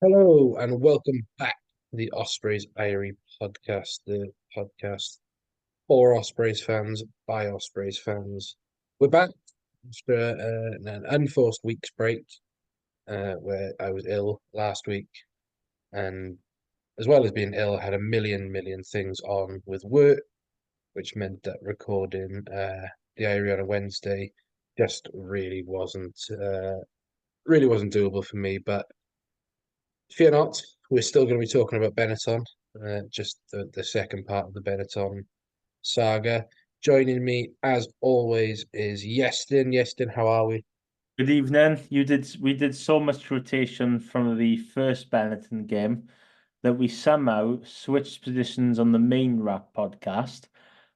Hello and welcome back to the Ospreys Eyrie podcast, the podcast for Ospreys fans by Ospreys fans. We're back after an unforced week's break where I was ill last week, and as well as being ill, I had a million things on with work, which meant that recording the Eyrie on a Wednesday just really wasn't doable for me. But fear not, we're still going to be talking about Benetton, just the second part of the Benetton saga. Joining me, as always, is Yestin. Yestin, how are we? Good evening. We did so much rotation from the first Benetton game that we somehow switched positions on the main rap podcast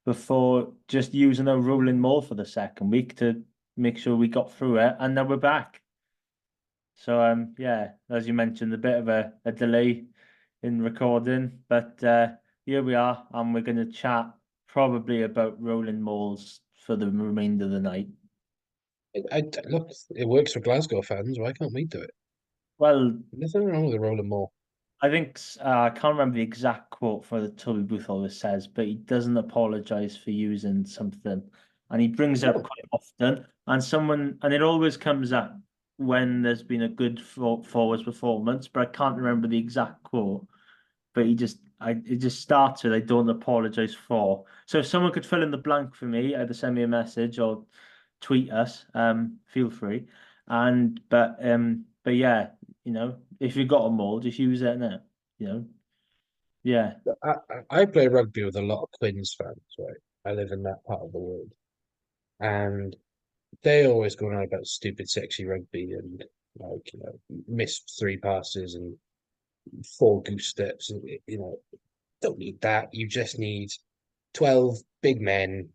before just using a rolling maul for the second week to make sure we got through it, and now we're back. So yeah, as you mentioned, a bit of a delay in recording, but here we are, and we're gonna chat probably about rolling mauls for the remainder of the night. Look, it works for Glasgow fans. Why can't we do it? Well, Nothing wrong with the rolling Mall. I think I can't remember the exact quote for the Toby Booth always says, but he doesn't apologize for using something, and he brings it up No, quite often. And it always comes up when there's been a good forwards performance, but I can't remember the exact quote. But it just starts with "I don't apologize for." So if someone could fill in the blank for me, either send me a message or tweet us, feel free. But yeah, if you got a mold, just use it now. You know, yeah. I play rugby with a lot of Quins fans, right? I live in that part of the world, and they always go on about stupid, sexy rugby and missed three passes and four goose steps. Don't need that. You just need 12 big men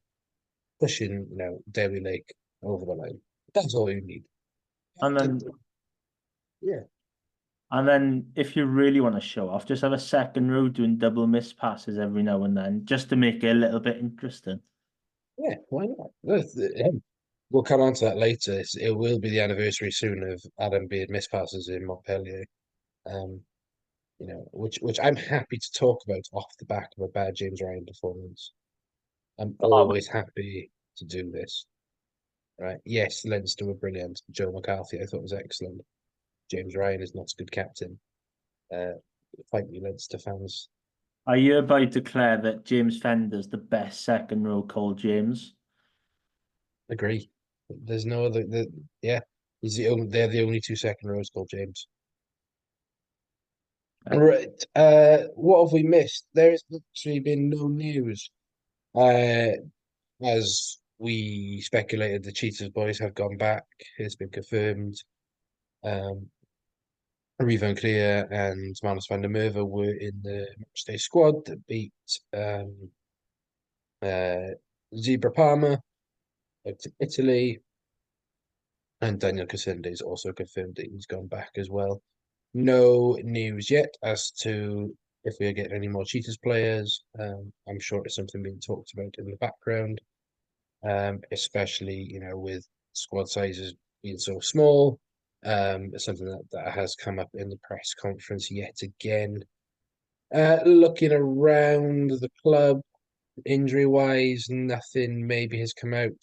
pushing, Derby Lake over the line. That's all you need. And And, then yeah, and then if you really want to show off, just have a second row doing double miss passes every now and then, just to make it a little bit interesting. yeah, why not? We'll come on to that later. It will be the anniversary soon of Adam being missed passes in Montpellier. Um, which I'm happy to talk about off the back of a bad James Ryan performance. I'm Oh, always happy to do this. Right? Yes, Leinster were brilliant. Joe McCarthy, I thought was excellent. James Ryan is not a good captain. Uh, Fight me, Leinster fans. I hereby declare that James Fender's the best second row called James. Agree. There's no other. Yeah, they're the only two second rows called James. Right. What have we missed? There's actually been no news. Uh, as we speculated, the Cheetahs boys have gone back. It's been confirmed. Um, Rivo Clear and Manus van der Merwe were in the matchday squad that beat uh, Zebra Parma to Italy. And Daniel Casende is also confirmed that he's gone back as well. No news yet as to if we are getting any more Cheetahs players. I'm sure it's something being talked about in the background, especially with squad sizes being so small. It's something that has come up in the press conference yet again. Looking around the club, injury wise, nothing maybe has come out.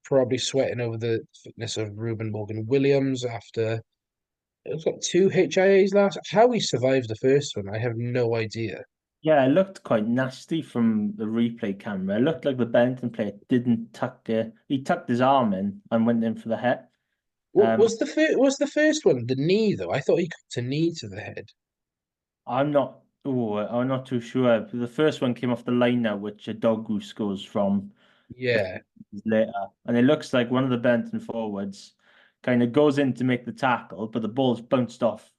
Probably sweating over the fitness of Ruben Morgan Williams after it was like two HIAs last. How he survived the first one, I have no idea. Yeah, it looked quite nasty from the replay camera. It looked like the Benton player didn't tuck it. He tucked his arm in and went in for the head. What Um, was the first one the knee though? I thought he got a knee to the head. I'm not too sure. The first one came off the line now, which a dog scores from a few Yeah, years later. And it looks like one of the Benton forwards kind of goes in to make the tackle, but the ball's bounced off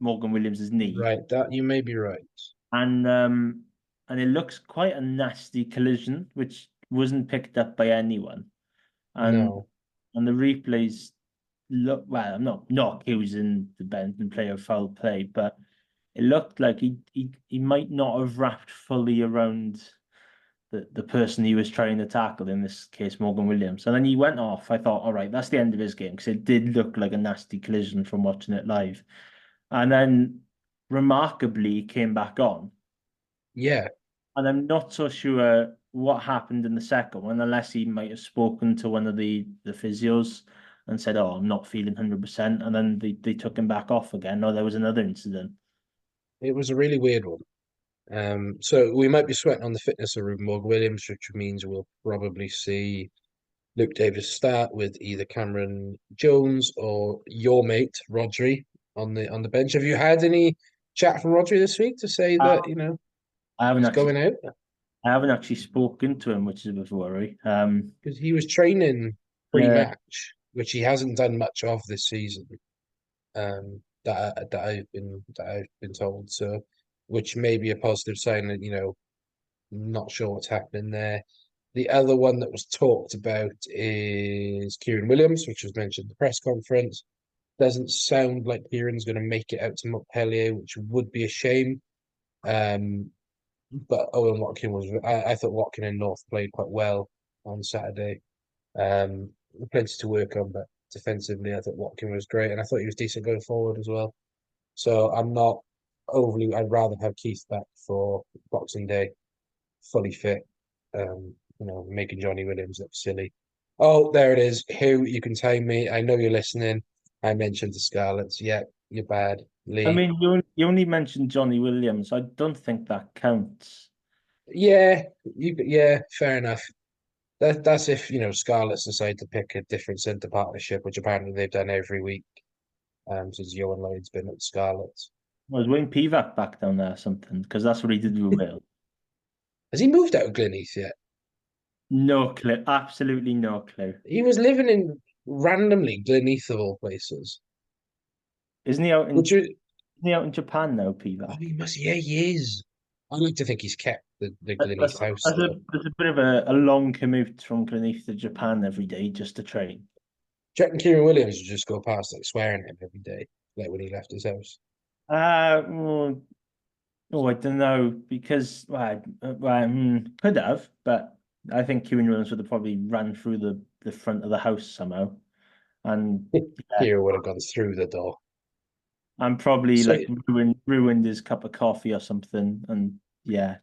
Morgan Williams's knee. right. That you may be right. And um and it looks quite a nasty collision, which wasn't picked up by anyone. And No, and the replays look well, I'm not accusing the Benton player of foul play, but it looked like he might not have wrapped fully around the person he was trying to tackle, in this case Morgan Williams. And then he went off. I thought, all right, that's the end of his game because it did look like a nasty collision from watching it live. and then remarkably he came back on. Yeah, And I'm not so sure what happened in the second one, unless he might have spoken to one of the physios and said, "Oh, I'm not feeling 100%," and then they took him back off again. Or there was another incident. it was a really weird one. So we might be sweating on the fitness of Ruben Morgan-Williams, which means we'll probably see Luke Davis start with either Cameron Jones or your mate Rodri on the bench. Have you had any chat from Rodri this week to say Uh, that I haven't he's actually going out? I haven't actually spoken to him, which is a bit of a worry. Because he was training Yeah, pre-match, which he hasn't done much of this season. That I've been told. So, which may be a positive sign that not sure what's happening there. The other one that was talked about is Kieran Williams, which was mentioned at the press conference. Doesn't sound like Kieran's going to make it out to Montpellier, which would be a shame. Um, but Owen Watkin I thought Watkin and North played quite well on Saturday. Um, Plenty to work on, but defensively, I thought Watkin was great, and I thought he was decent going forward as well. So I'm not overly. I'd rather have Keith back for Boxing Day, fully fit. Making Johnny Williams look silly. Oh, there it is. Who you can time me? I know you're listening. I mentioned the Scarlets. Yeah, you're bad, I Lee. mean, you only mentioned Johnny Williams. I don't think that counts. Yeah, fair enough. That's if Scarlets decide to pick a different centre partnership, which apparently they've done every week. Since Johan Lloyd's been at Scarlets. Was Wayne Pivac back down there or something? Because that's what he did with Will. Has he moved out of Glenheath yet? No clue. Absolutely no clue. He was living in randomly Glenheath of all places. Isn't he out in Which is, isn't he out in Japan now, oh, Pivac? he must, yeah, he is. I like to think he's kept the Glenheath house though. That's a bit of a long commute from Gleneath to Japan every day just to train. Jack and Kieran Williams would just go past like swearing at him every day, like when he left his house. Oh, oh, I don't know because could have, but I think Kieran Williams would have probably ran through the front of the house somehow, and yeah, Kieran would have gone through the door. and probably So like ruined his cup of coffee or something, and yeah,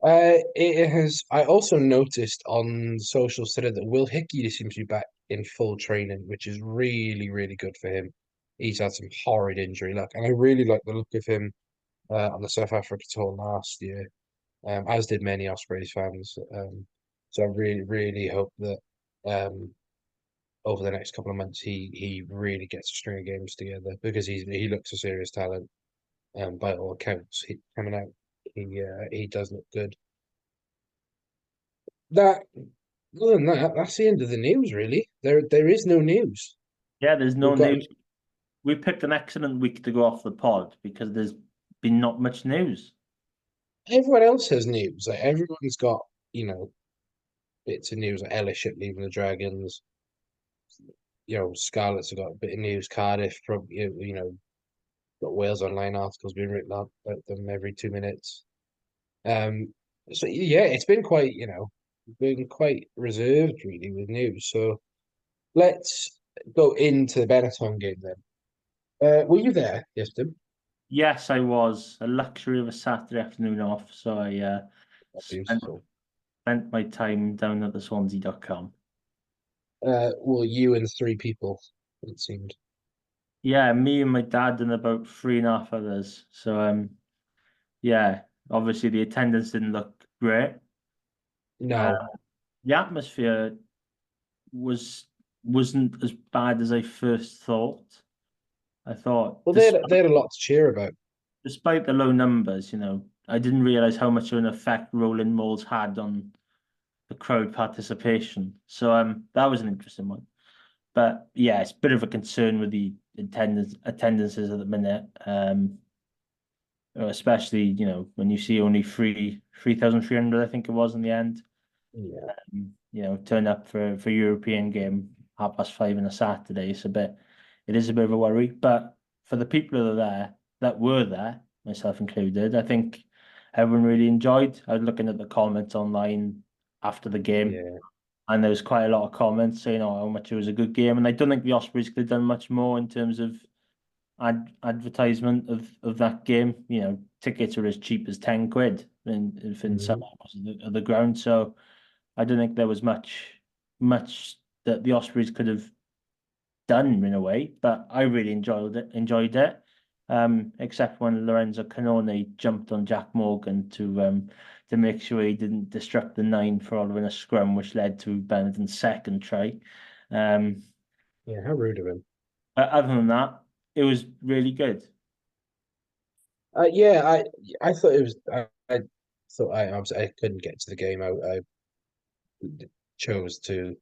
it has. I also noticed on socials today that Will Hickey seems to be back in full training, which is really, really good for him. He's had some horrid injury luck, and I really like the look of him on the South Africa tour last year, as did many Ospreys fans. So I really, really hope that over the next couple of months he really gets a string of games together because he looks a serious talent. By all accounts, coming out, he does look good. That Other than that, that's the end of the news. Really, there is no news. yeah. There's We've no got news. We picked an excellent week to go off the pod because there's been not much news. Everyone else has news. Like everyone's got bits of news. Like Ellis leaving the Dragons. Scarlets have got a bit of news. Cardiff, probably, got Wales Online articles being written up about them every 2 minutes. Um, so yeah, it's been quite reserved really with news. So let's go into the Benetton game then. Were you there yesterday? Yes, I was a luxury of a Saturday afternoon off, so I spent Beautiful. spent my time down at the Swansea.com. Well, you and three people, it seemed. Yeah, me and my dad and about three and a half others. So yeah, obviously the attendance didn't look great. Uh, No. the atmosphere was wasn't as bad as I first thought. I thought, Well, they had a lot to cheer about. despite the low numbers, I didn't realize how much of an effect Rolling Malls had on the crowd participation. So that was an interesting one. But yeah, it's a bit of a concern with the attendances at the minute. Especially, when you see only 3,300, I think it was in the end. Yeah. Turn up for European game 5:30 on a Saturday. It is a bit of a worry. But for the people that were there, myself included, I think everyone really enjoyed. I was looking at the comments online after the game, Yeah. and there was quite a lot of comments saying, "Oh, how much it was a good game." And I don't think the Ospreys could have done much more in terms of advertisement of that game. You know, tickets are as cheap as 10 quid in some Mhm. areas of the ground. So I don't think there was much that the Ospreys could have done in a way, but I really enjoyed it. Except when Lorenzo Canone jumped on Jack Morgan to make sure he didn't disrupt the nine following a scrum, which led to Benetton's second try. Um, Yeah, how rude of him. but other than that, it was really good. Yeah, I thought it was. I thought I obviously I couldn't get to the game. I chose to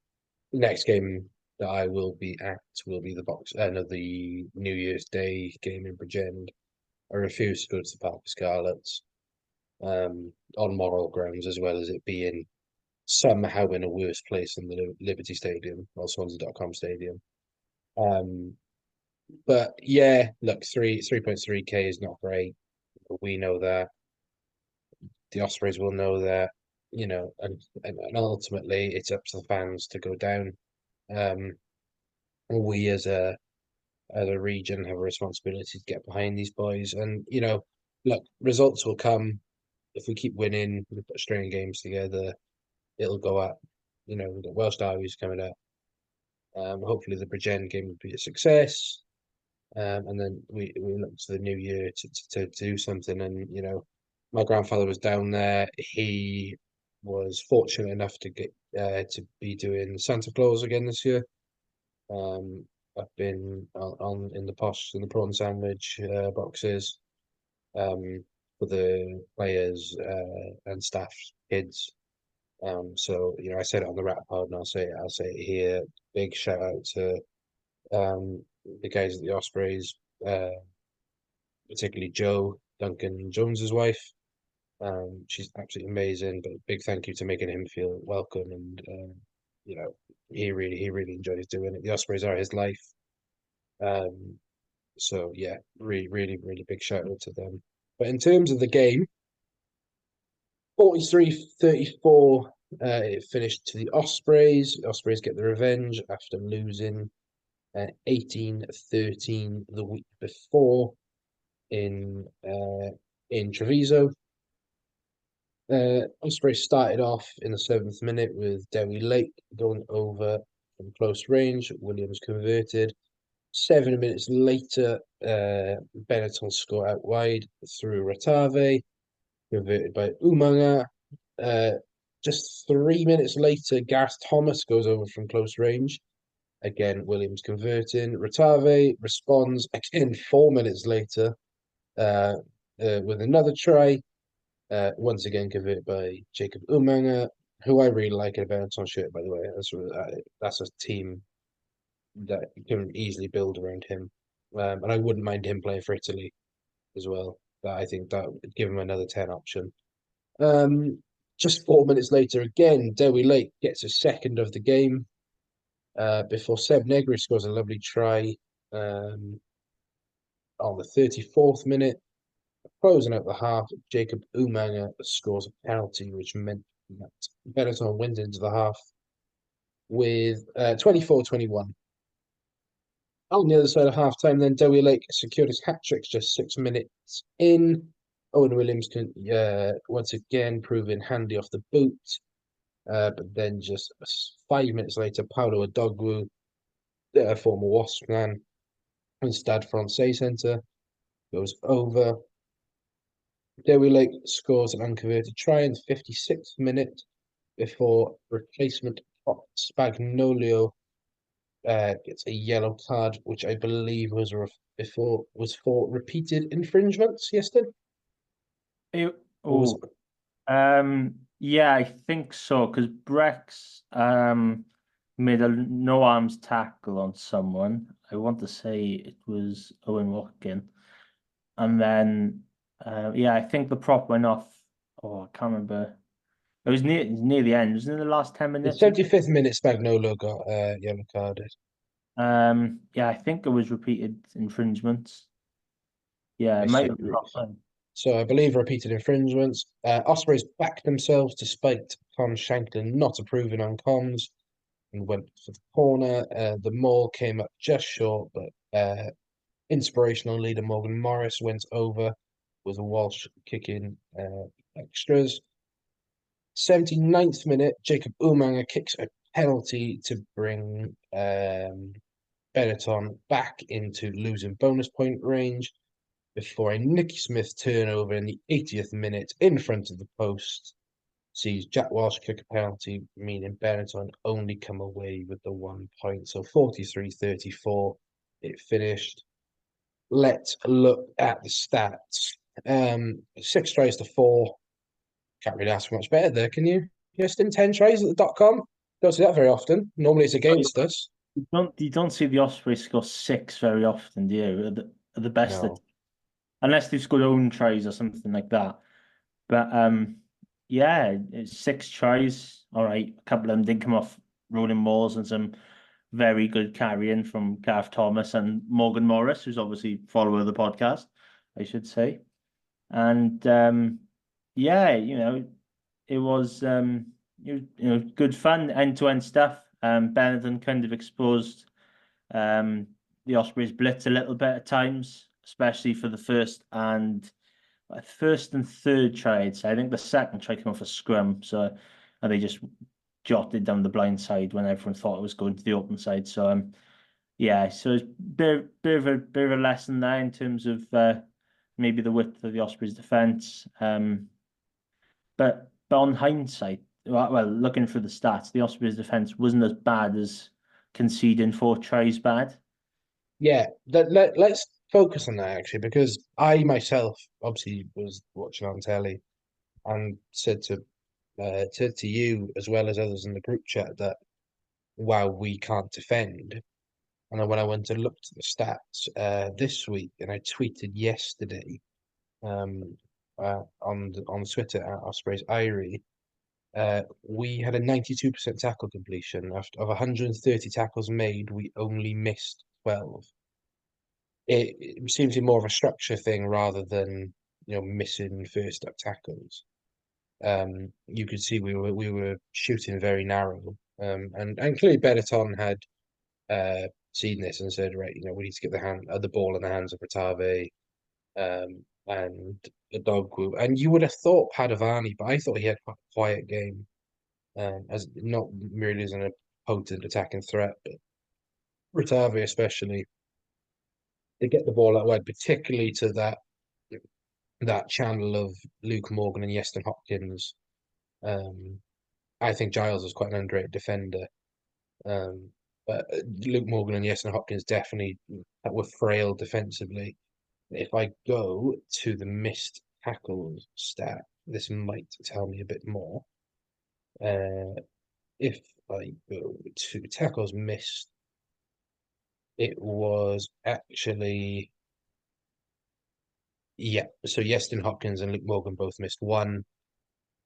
next game that I will be at will be the box no, the New Year's Day game in Bridgend. I refuse to go to the Park of Scarlets on moral grounds as well as it being somehow in a worse place than the Liberty Stadium or Swansea.com Stadium. Um, but yeah, look, 3.3K is not great. We know that. The Ospreys will know that, and ultimately it's up to the fans to go down. Um, we as a region have a responsibility to get behind these boys, and look, results will come if we keep winning. We put a string of games together, it'll go up. We've got Welsh derbies coming up. Hopefully the Bridgend game will be a success. And then we look to the new year to do something. And my grandfather was down there. He was fortunate enough to get to be doing Santa Claus again this year. Um, I've been on in the posh in the prawn sandwich boxes for the players and staff kids. So I said it on the rap pod, and I'll say it here. Big shout out to the guys at the Ospreys, uh, particularly Joe Duncan Jones's wife. She's absolutely amazing. But big thank you to making him feel welcome, and you know, he really enjoys doing it. The Ospreys are his life. Um, so yeah, really big shout out to them. But in terms of the game, 43-34, it finished to the Ospreys. The Ospreys get the revenge after losing 18-13 the week before in Treviso. Ospreys started off in the 7th minute with Dewi Lake going over from close range. Williams converted. 7 minutes later, Benetton scored out wide through Ratave, converted by Umanga. Uh, just 3 minutes later, Gareth Thomas goes over from close range. Again, Williams converting. Ratave responds again 4 minutes later uh, with another try. Once again converted by Jacob Umanga, who I really like in a Benetton shirt, by the way. That's a team that you can easily build around him. And I wouldn't mind him playing for Italy as well. But I think that would give him another 10 option. Just 4 minutes later, again, Dewi Lake gets a second of the game before Seb Negri scores a lovely try um, on the 34th minute. Closing out the half, Jacob Umanga scores a penalty, which meant that Benetton went into the half with 24-21. On the other side of halftime, then Dewi Lake secured his hat trick just 6 minutes in. Owen Williams can once again proving handy off the boot. But then just 5 minutes later, Paolo Adogwu, former Wasp man, and Stade Francais centre, goes over. Dewi Lake scores an unconverted try in the 56th minute before replacement Spagnolio gets a yellow card, which I believe was for repeated infringements yesterday. It, Or was oh, yeah, I think so. Because Brex made a no arms tackle on someone. I want to say it was Owen Watkin, and then yeah, I think the prop went off. Oh, I can't remember. It was near the end. It was in the last 10 minutes. 75th minute Spagnolo got yellow carded. Yeah, I think it was repeated infringements. Yeah, it might have been prop then. So I believe repeated infringements. Ospreys backed themselves despite Tom Shanklin not approving on comms and went for the corner. The maul came up just short, but Inspirational leader Morgan Morris went over, was a Walsh kicking extras. 79th minute, Jacob Umaga kicks a penalty to bring Benetton back into losing bonus point range before a Nicky Smith turnover in the 80th minute in front of the post sees Jack Walsh kick a penalty, meaning Benetton only come away with the 1 point. So 43-34, it finished. Let's look at the stats. 6 tries to 4. Can't really ask for much better there, can you? Just in 10 tries at the .com. Don't see that very often. Normally it's against us. You don't see the Ospreys score six very often, do you? At the best No. unless they've scored own tries or something like that. But yeah, it's 6 tries. All right, a couple of them did come off rolling balls and some very good carrying from Gareth Thomas and Morgan Morris, who's obviously follower of the podcast, I should say. And yeah, it was good fun, end-to-end stuff. Benetton kind of exposed the Ospreys blitz a little bit at times, especially for the first and third tries. I think the second try came off a scrum, so and they just jotted down the blind side when everyone thought it was going to the open side. So yeah, so it's bit of a lesson there in terms of maybe the width of the Ospreys defence. But on hindsight, well, looking through the stats, the Ospreys defence wasn't as bad as conceding 4 tries bad. Yeah, let's focus on that actually, because I myself obviously was watching on telly and said to you as well as others in the group chat that wow, we can't defend. And then when I went and looked at the stats this week, and I tweeted yesterday um, on Twitter at Ospreys Eyrie, we had a 92% tackle completion. Of 130 tackles made, we only missed 12. It seems to be more of a structure thing rather than missing first up tackles. You could see we were shooting very narrow, and clearly Benetton had seen this and said, right, we need to get the ball in the hands of Rotave, and the dog group. And you would have thought Padovani, but I thought he had quite a quiet game, as not merely as an potent attacking threat, but Rotave especially to get the ball out wide, particularly to that channel of Luke Morgan and Yeston Hopkins. Um, I think Giles is quite an underrated defender. Um, but Luke Morgan and Yeston Hopkins definitely were frail defensively. If I go to the missed tackles stat, this might tell me a bit more. If I go to tackles missed, it was actually, yeah. So Yeston Hopkins and Luke Morgan both missed one.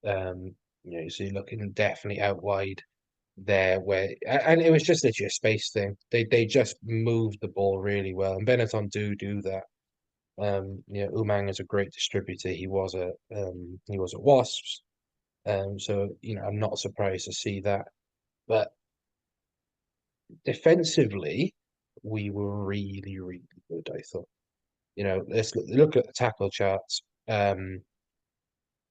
So you're looking definitely out wide there and it was just literally a space thing. They just moved the ball really well, and Benetton do that. Umang is a great distributor. He was at Wasps. So I'm not surprised to see that. But defensively, we were really, really good, I thought. Let's look at the tackle charts.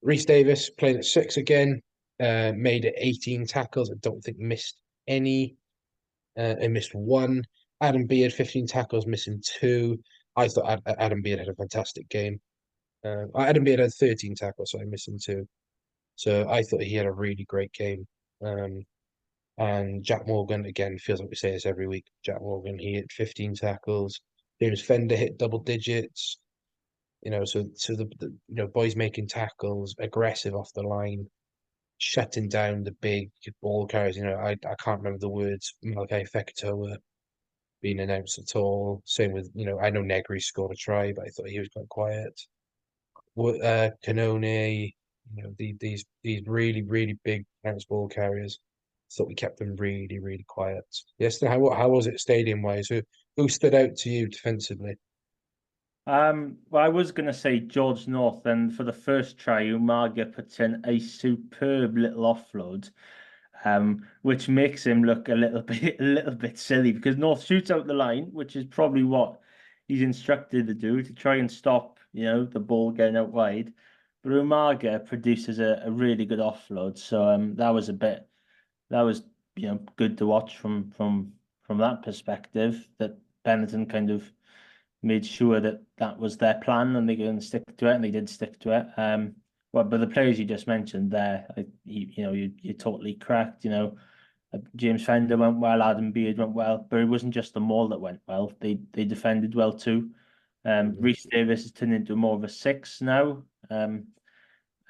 Reece Davis playing at 6 again, made it 18 tackles. I don't think missed any. He missed one. Adam Beard, 15 tackles, missing 2. I thought Adam Beard had a fantastic game. Adam Beard had 13 tackles, so I'm missing 2. So I thought he had a really great game. And Jack Morgan, again, feels like we say this every week. Jack Morgan, he hit 15 tackles. James Fender hit double digits. So the boys making tackles, aggressive off the line, shutting down the big ball carriers. I can't remember the words Malachi Fekitoa being announced at all. Same with, I know Negri scored a try, but I thought he was quite quiet. Canone, these really, really big bounce ball carriers. Thought we kept them really, really quiet. Yes, how was it stadium wise? Who stood out to you defensively? Well, I was going to say George North, and for the first try, Umaga puts in a superb little offload, which makes him look a little bit silly because North shoots out the line, which is probably what he's instructed to do to try and stop, the ball getting out wide. But Umaga produces a really good offload. So that was good to watch from that perspective, that Benetton kind of made sure that that was their plan and they're going to stick to it, and they did stick to it. But the players you just mentioned there, you're totally correct. James Fender went well, Adam Beard went well, but it wasn't just the Maul that went well. They defended well too. Reece Davis has turned into more of a six now. I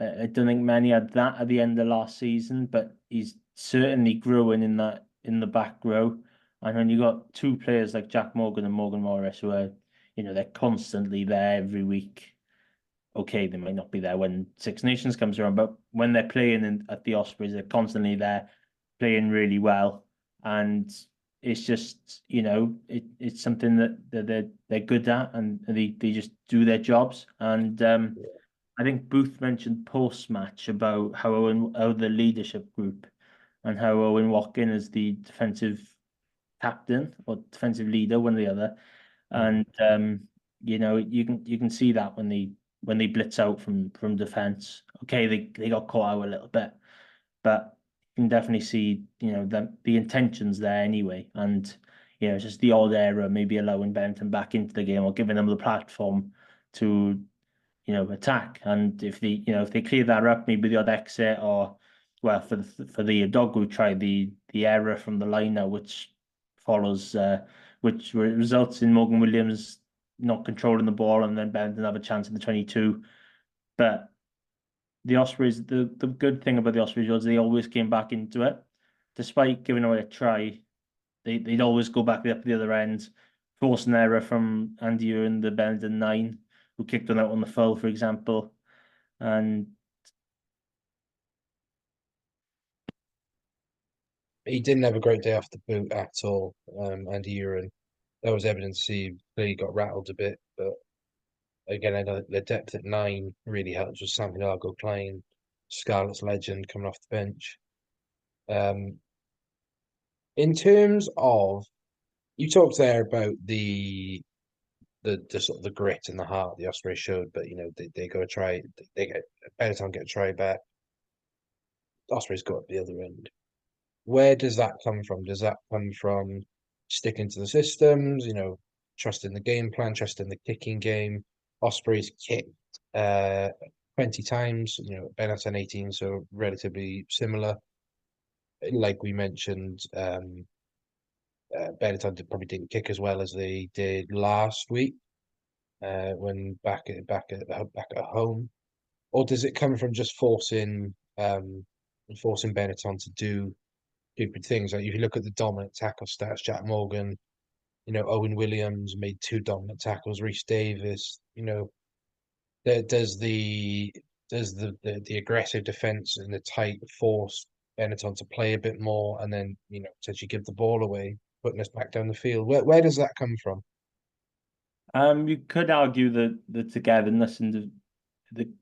don't think many had that at the end of last season, but he's certainly growing in the back row. And when you got two players like Jack Morgan and Morgan Morris who are, they're constantly there every week. Okay, they might not be there when Six Nations comes around, but when they're playing at the Ospreys, they're constantly there, playing really well. And it's just, it's something that they're good at, and they just do their jobs. And I think Booth mentioned post-match about how the leadership group, and how Owen Watkin is the defensive captain or defensive leader, one or the other. And you can see that when they blitz out from defense. Okay, they got caught out a little bit, but you can definitely see the intentions there anyway. And it's just the odd error, maybe allowing Benton back into the game or giving them the platform to attack. And if they clear that up, maybe the odd exit, or well, for the dog who tried the error from the liner, which follows, which results in Morgan Williams not controlling the ball, and then Benton have a chance in the 22. But the Ospreys, the good thing about the Ospreys was they always came back into it, despite giving away a try. They'd always go back up the other end, force an error from Andy Ewan, the Benton 9, who kicked one out on the full, for example. And He didn't have a great day off the boot at all, Andy Uren. There was evidence he really got rattled a bit, but again, I know the depth at 9 really helps with Santiago playing, Scarlet's legend coming off the bench. Um, in terms of, you talked there about the sort of the grit and the heart the Ospreys showed, but they go try, they get Benetton get a try back. Ospreys go up the other end. Where does that come from? Does that come from sticking to the systems, trusting the game plan, trusting the kicking game? Ospreys kicked 20 times, Benetton 18, so relatively similar. Like we mentioned, Benetton probably didn't kick as well as they did last week when back at home. Or does it come from just forcing Benetton to do stupid things? Like if you look at the dominant tackle stats, Jack Morgan, Owen Williams made 2 dominant tackles, Reece Davis, does the aggressive defense and the tight force Benetton to play a bit more, and then potentially give the ball away, putting us back down the field? Where does that come from? you could argue that the togetherness and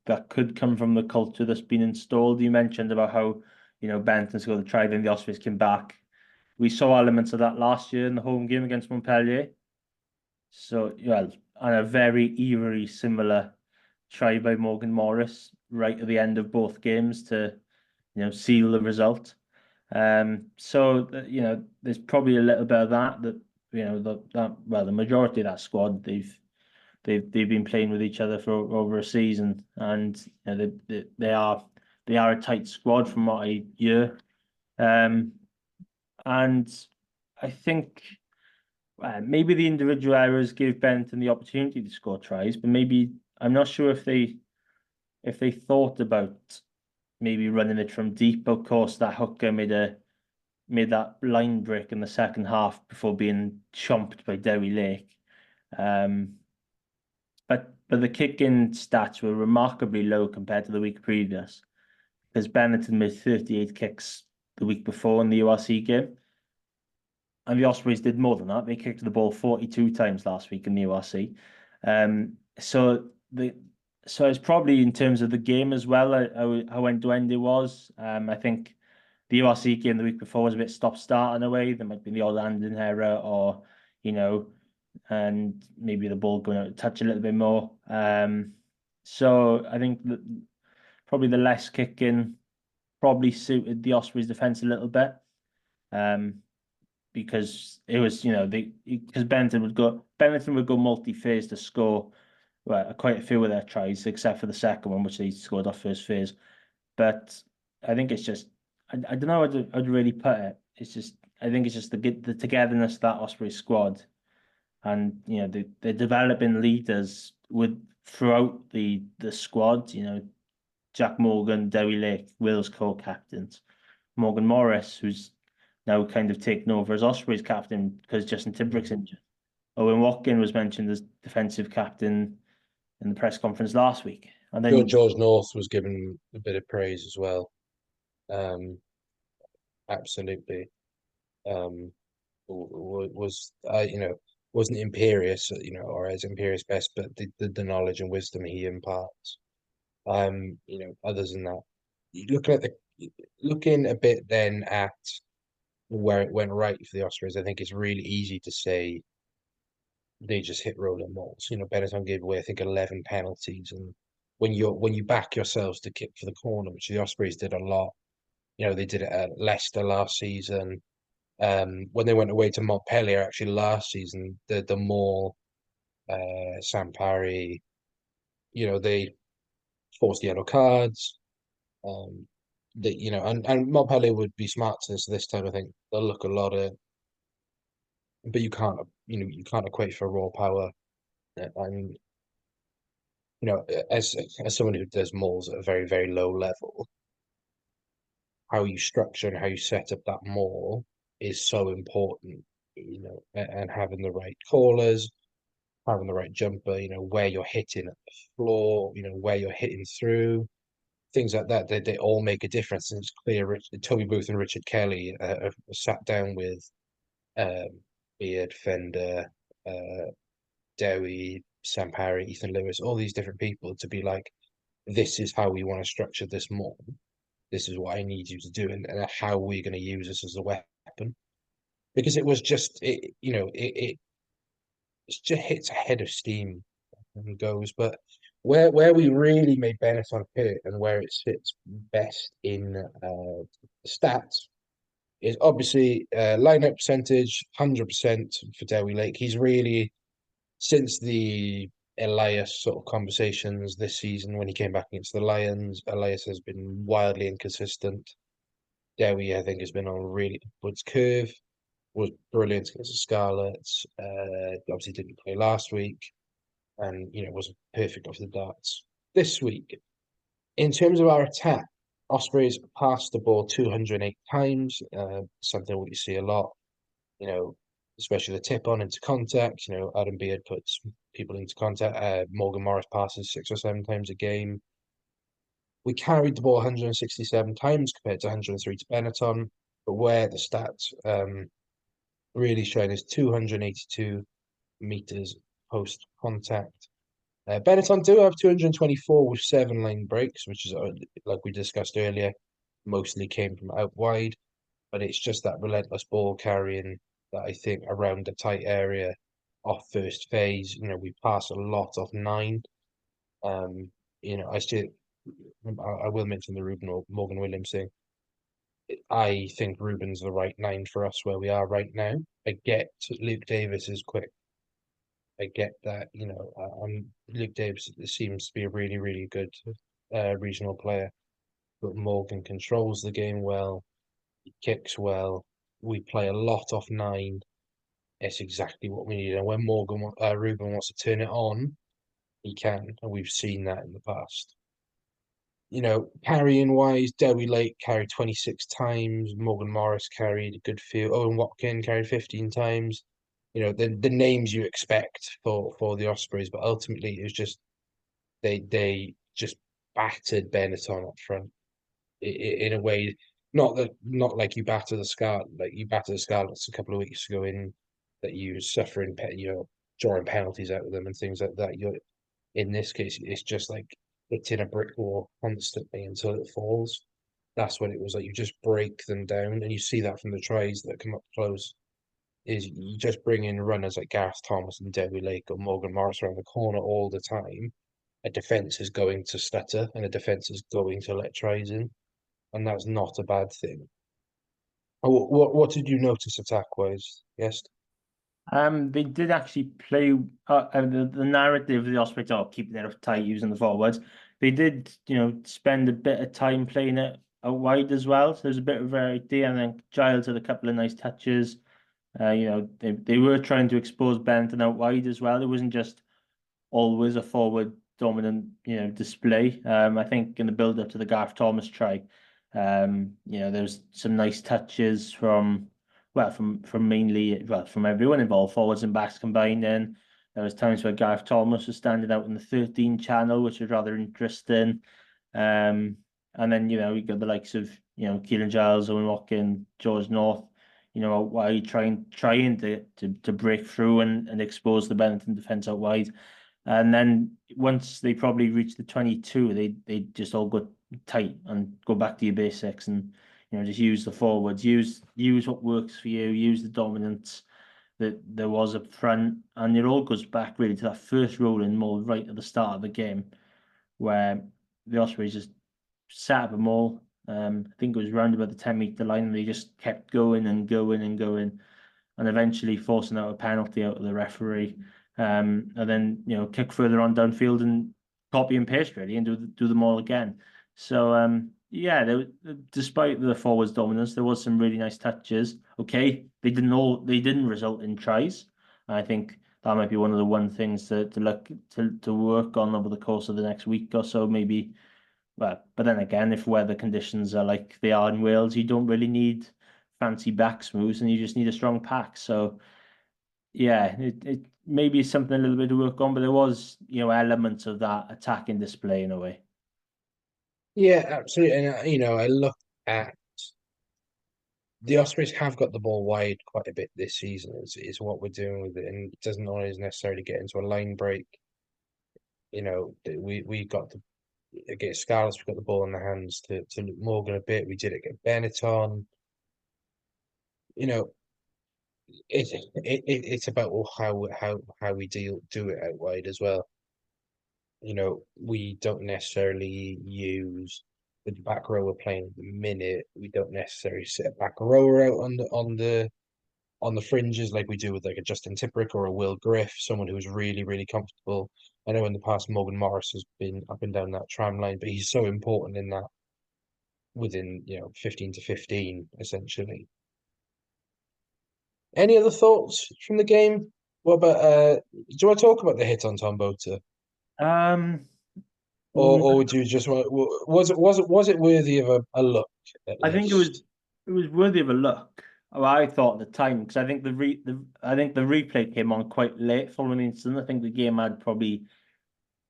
that could come from the culture that's been installed. You mentioned about how Benton's got to try, then the Ospreys came back. We saw elements of that last year in the home game against Montpellier. So, well, and a very eerie similar try by Morgan Morris right at the end of both games to, seal the result. So there's probably a little bit of that the majority of that squad they've been playing with each other for over a season, and they are a tight squad from what I hear. And I think maybe the individual errors give Benton the opportunity to score tries, but maybe I'm not sure if they thought about maybe running it from deep. Of course, that hooker made that line break in the second half before being chomped by Derry Lake. But the kick-in stats were remarkably low compared to the week previous, because Benetton made 38 kicks the week before in the URC game. And the Ospreys did more than that. They kicked the ball 42 times last week in the URC. So it's probably in terms of the game as well, how end-to-end it was. I think the URC game the week before was a bit stop-start in a way. There might be the odd landing error, or, and maybe the ball going out of touch a little bit more. So I think that probably the less kicking probably suited the Ospreys defense a little bit. Um, because it was, because Benetton would go multi-phase to score quite a few of their tries, except for the second one, which they scored off first phase. But I think it's just, I don't know how to really put it. It's just, I think it's just the togetherness of that Osprey squad, and they're developing leaders throughout the squad. Jack Morgan, Dewi Lake, Will's co-captains, Morgan Morris, who's now kind of taken over as Ospreys captain because Justin Timbrick's injured. Owen Watkin was mentioned as defensive captain in the press conference last week. And then George North was given a bit of praise as well. Absolutely. Um, was wasn't imperious, or as imperious best, but the knowledge and wisdom he imparts. Others than that, you looking a bit then at where it went right for the Ospreys, I think it's really easy to say they just hit rolling balls. Benetton gave away, I think, 11 penalties, and when you back yourselves to kick for the corner, which the Ospreys did a lot. They did it at Leicester last season. When they went away to Montpellier actually last season, the Maul, Sampari, they forced yellow cards. And Montpellier would be smart to this time. I think they'll look a lot at, but you can't equate for raw power. And as someone who does mauls at a very, very low level, how you structure and how you set up that maul is so important. And having the right callers, having the right jumper, where you're hitting at the floor, where you're hitting through, things like that. They all make a difference. And it's clear Toby Booth and Richard Kelly have sat down with um, Beard, Fender, Dewi, Sam Parry, Ethan Lewis, all these different people to be like, this is how we want to structure this more. This is what I need you to do, and how we're going to use this as a weapon. Because it was just it just hits ahead of steam and goes. But where we really made Benetton hit and where it sits best in stats is obviously lineup percentage, 100% for Dewi Lake. He's really, since the Elias sort of conversations this season when he came back against the Lions, Elias has been wildly inconsistent. Dewi, I think, has been on a really upwards curve. Was brilliant against the Scarlets. Obviously didn't play last week, and was perfect off the darts this week. In terms of our attack, Ospreys passed the ball 208 times, something we see a lot, you know, especially the tip on into contact. Adam Beard puts people into contact. Morgan Morris passes 6 or 7 times a game. We carried the ball 167 times compared to 103 to Benetton, but where the stats really shine is 282 meters post contact. Benetton do have 224 with 7 lane breaks, which is like we discussed earlier, mostly came from out wide, but it's just that relentless ball carrying that I think around the tight area off first phase. We pass a lot off 9. I still I will mention the Ruben or Morgan Williams thing. I think Ruben's the right 9 for us where we are right now. I get Luke Davis is quick. I get that, Luke Davis seems to be a really, really good regional player, but Morgan controls the game well, he kicks well. We play a lot off 9. It's exactly what we need. And when Ruben wants to turn it on, he can, and we've seen that in the past. Carrying wise, Dewi Lake carried 26 times, Morgan Morris carried a good few, Owen Watkin carried 15 times. The names you expect for the Ospreys, but ultimately it was just they just battered Benetton up front in a way, not like you batter the Scarlets a couple of weeks ago in that you suffering drawing penalties out of them and things like that. In this case, it's just like hitting a brick wall constantly until it falls. That's what it was like. You just break them down, and you see that from the tries that come up close. is you just bring in runners like Gareth Thomas and Dewi Lake or Morgan Morris around the corner all the time, a defense is going to stutter and a defense is going to let tries in, and that's not a bad thing. What did you notice attack wise? Yes. They did actually play the narrative of the Ospreys are keeping it up tight using the forwards. They did, spend a bit of time playing it out wide as well. So there's a bit of variety. And then Giles had a couple of nice touches. They were trying to expose Benton out wide as well. It wasn't just always a forward dominant, display. I think in the build up to the Gareth Thomas try, there's some nice touches from mainly from everyone involved, forwards and backs combined. And there was times where Gareth Thomas was standing out in the 13 channel, which was rather interesting. Um, and then we got the likes of Keelan Giles, Owen Watkin, George North. Why trying to break through and expose the Benetton defense out wide. And then once they probably reach the 22, they just all go tight and go back to your basics and just use the forwards, use what works for you, use the dominance that there was up front, and it all goes back really to that first rolling maul right at the start of the game, where the Ospreys just set up a maul. I think it was round about the 10-meter line, and they just kept going and going and going, and eventually forcing out a penalty out of the referee. And then kick further on downfield and copy and paste really and do them all again. So yeah, despite the forwards dominance, there was some really nice touches. Okay, they didn't result in tries. I think that might be one of the one things to work on over the course of the next week or so, maybe. Well, but then again, if weather conditions are like they are in Wales, you don't really need fancy back moves, and you just need a strong pack. So yeah, it maybe is something a little bit to work on, but there was, elements of that attacking display in a way. Yeah, absolutely. And I look at the Ospreys have got the ball wide quite a bit this season. Is what we're doing with it, and it doesn't always necessarily get into a line break. We got the against Scarlets, we got the ball in the hands to Luke Morgan a bit. We did it get Benetton. You know, it's about how we do it out wide as well. We don't necessarily use the back row we're playing at the minute. We don't necessarily sit a back rower out on the fringes like we do with like a Justin Tipperick or a Will Griff, someone who's really, really comfortable. I know in the past Morgan Morris has been up and down that tram line, but he's so important in that within 15 to 15 essentially. Any other thoughts from the game? What about do you want to talk about the hit on Tom Bota? Um, Or do you just want was it worthy of a look at I think least? it was worthy of a look. Well, I thought at the time because I think the replay came on quite late following the incident. I think the game had probably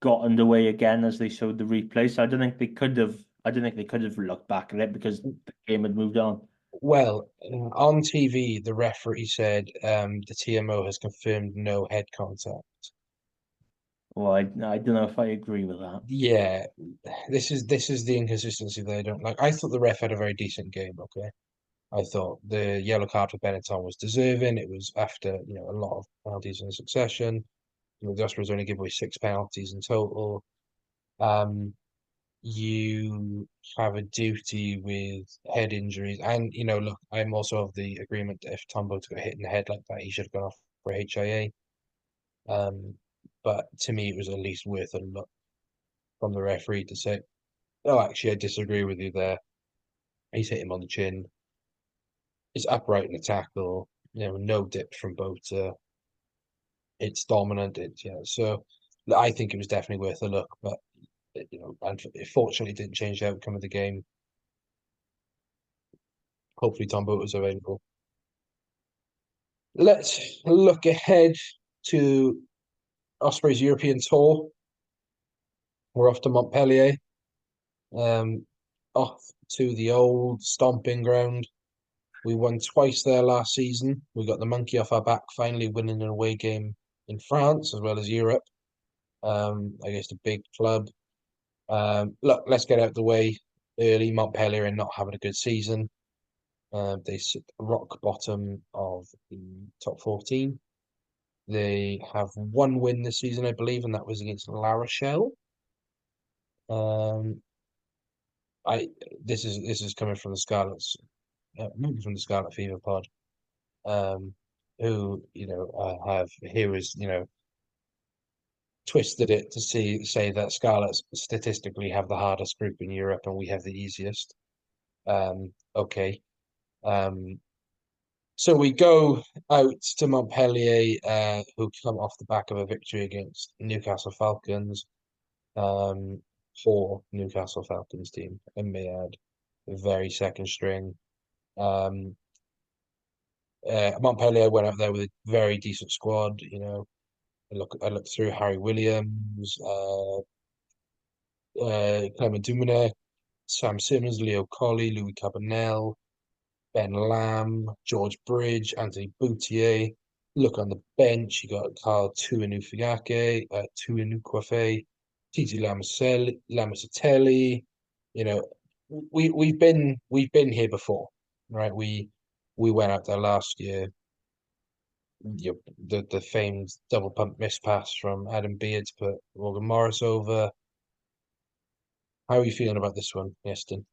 got underway again as they showed the replay. So I don't think they could have looked back at it because the game had moved on. Well, on TV, the referee said the TMO has confirmed no head contact. Well, I don't know if I agree with that. Yeah, this is the inconsistency that I don't like. I thought the ref had a very decent game. Okay, I thought the yellow card for Benetton was deserving. It was after a lot of penalties in succession. The Ospreys only give away 6 penalties in total. Um, you have a duty with head injuries, and look, I'm also of the agreement that if Tom Boat got hit in the head like that, he should have gone off for HIA. But to me, it was at least worth a look from the referee to say, "Oh, actually, I disagree with you there. He's hit him on the chin. It's upright in the tackle. No dip from Bota. It's dominant. It's yeah. So I think it was definitely worth a look, but unfortunately, didn't change the outcome of the game. Hopefully, Tom Boat was available. Let's look ahead to Ospreys European tour. We're off to Montpellier, um, off to the old stomping ground. We won twice there last season. We got the monkey off our back, finally winning an away game in France as well as Europe against a big club. Look, let's get out the way early. Montpellier and not having a good season. They sit rock bottom of the top 14. They have one win this season, I believe, and that was against La Rochelle. Um, I this is coming from the Scarlets, from the Scarlet Fever pod, um, who have here is twisted it to say that Scarlets statistically have the hardest group in Europe and we have the easiest. Okay. Um, so we go out to Montpellier, who come off the back of a victory against Newcastle Falcons. Um, Poor Newcastle Falcons team, and may add, very second string. Um, Montpellier went out there with a very decent squad. I looked through Harry Williams, Clement Dumounet, Sam Simmons, Leo Colley, Louis Cabanel, Ben Lamb, George Bridge, Anthony Boutier. Look on the bench, you got Carl Tuinufuake, Tuinukuafe, Titi Lamosatelli. You know, we've been here before, right? We went out there last year. The famed double pump miss pass from Adam Beard to put Morgan Morris over. How are you feeling about this one, Yeston?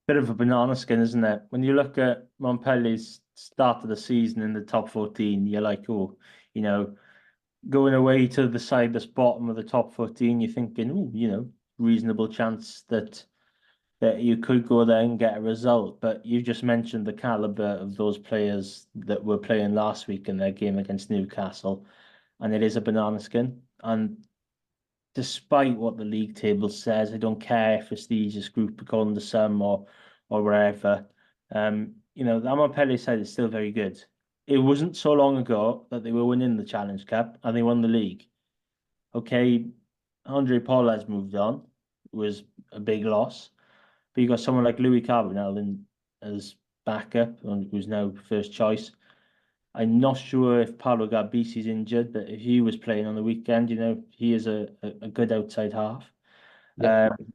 Bit of a banana skin, isn't it? When you look at Montpellier's start of the season in the top 14, you're like, oh, you know, going away to the side that's bottom of the top 14, you're thinking, oh, reasonable chance that you could go there and get a result. But you just mentioned the caliber of those players that were playing last week in their game against Newcastle, and it is a banana skin. And despite what the league table says, I don't care if it's the easiest group according to some or wherever. The Montpellier side is still very good. It wasn't so long ago that they were winning the Challenge Cup and they won the league. Okay, Andre Paul has moved on. It was a big loss. But you got someone like Louis Carbonell in as backup and who's now first choice. I'm not sure if Paolo Garbisi's injured, but if he was playing on the weekend, he is a good outside half. Yeah. Um,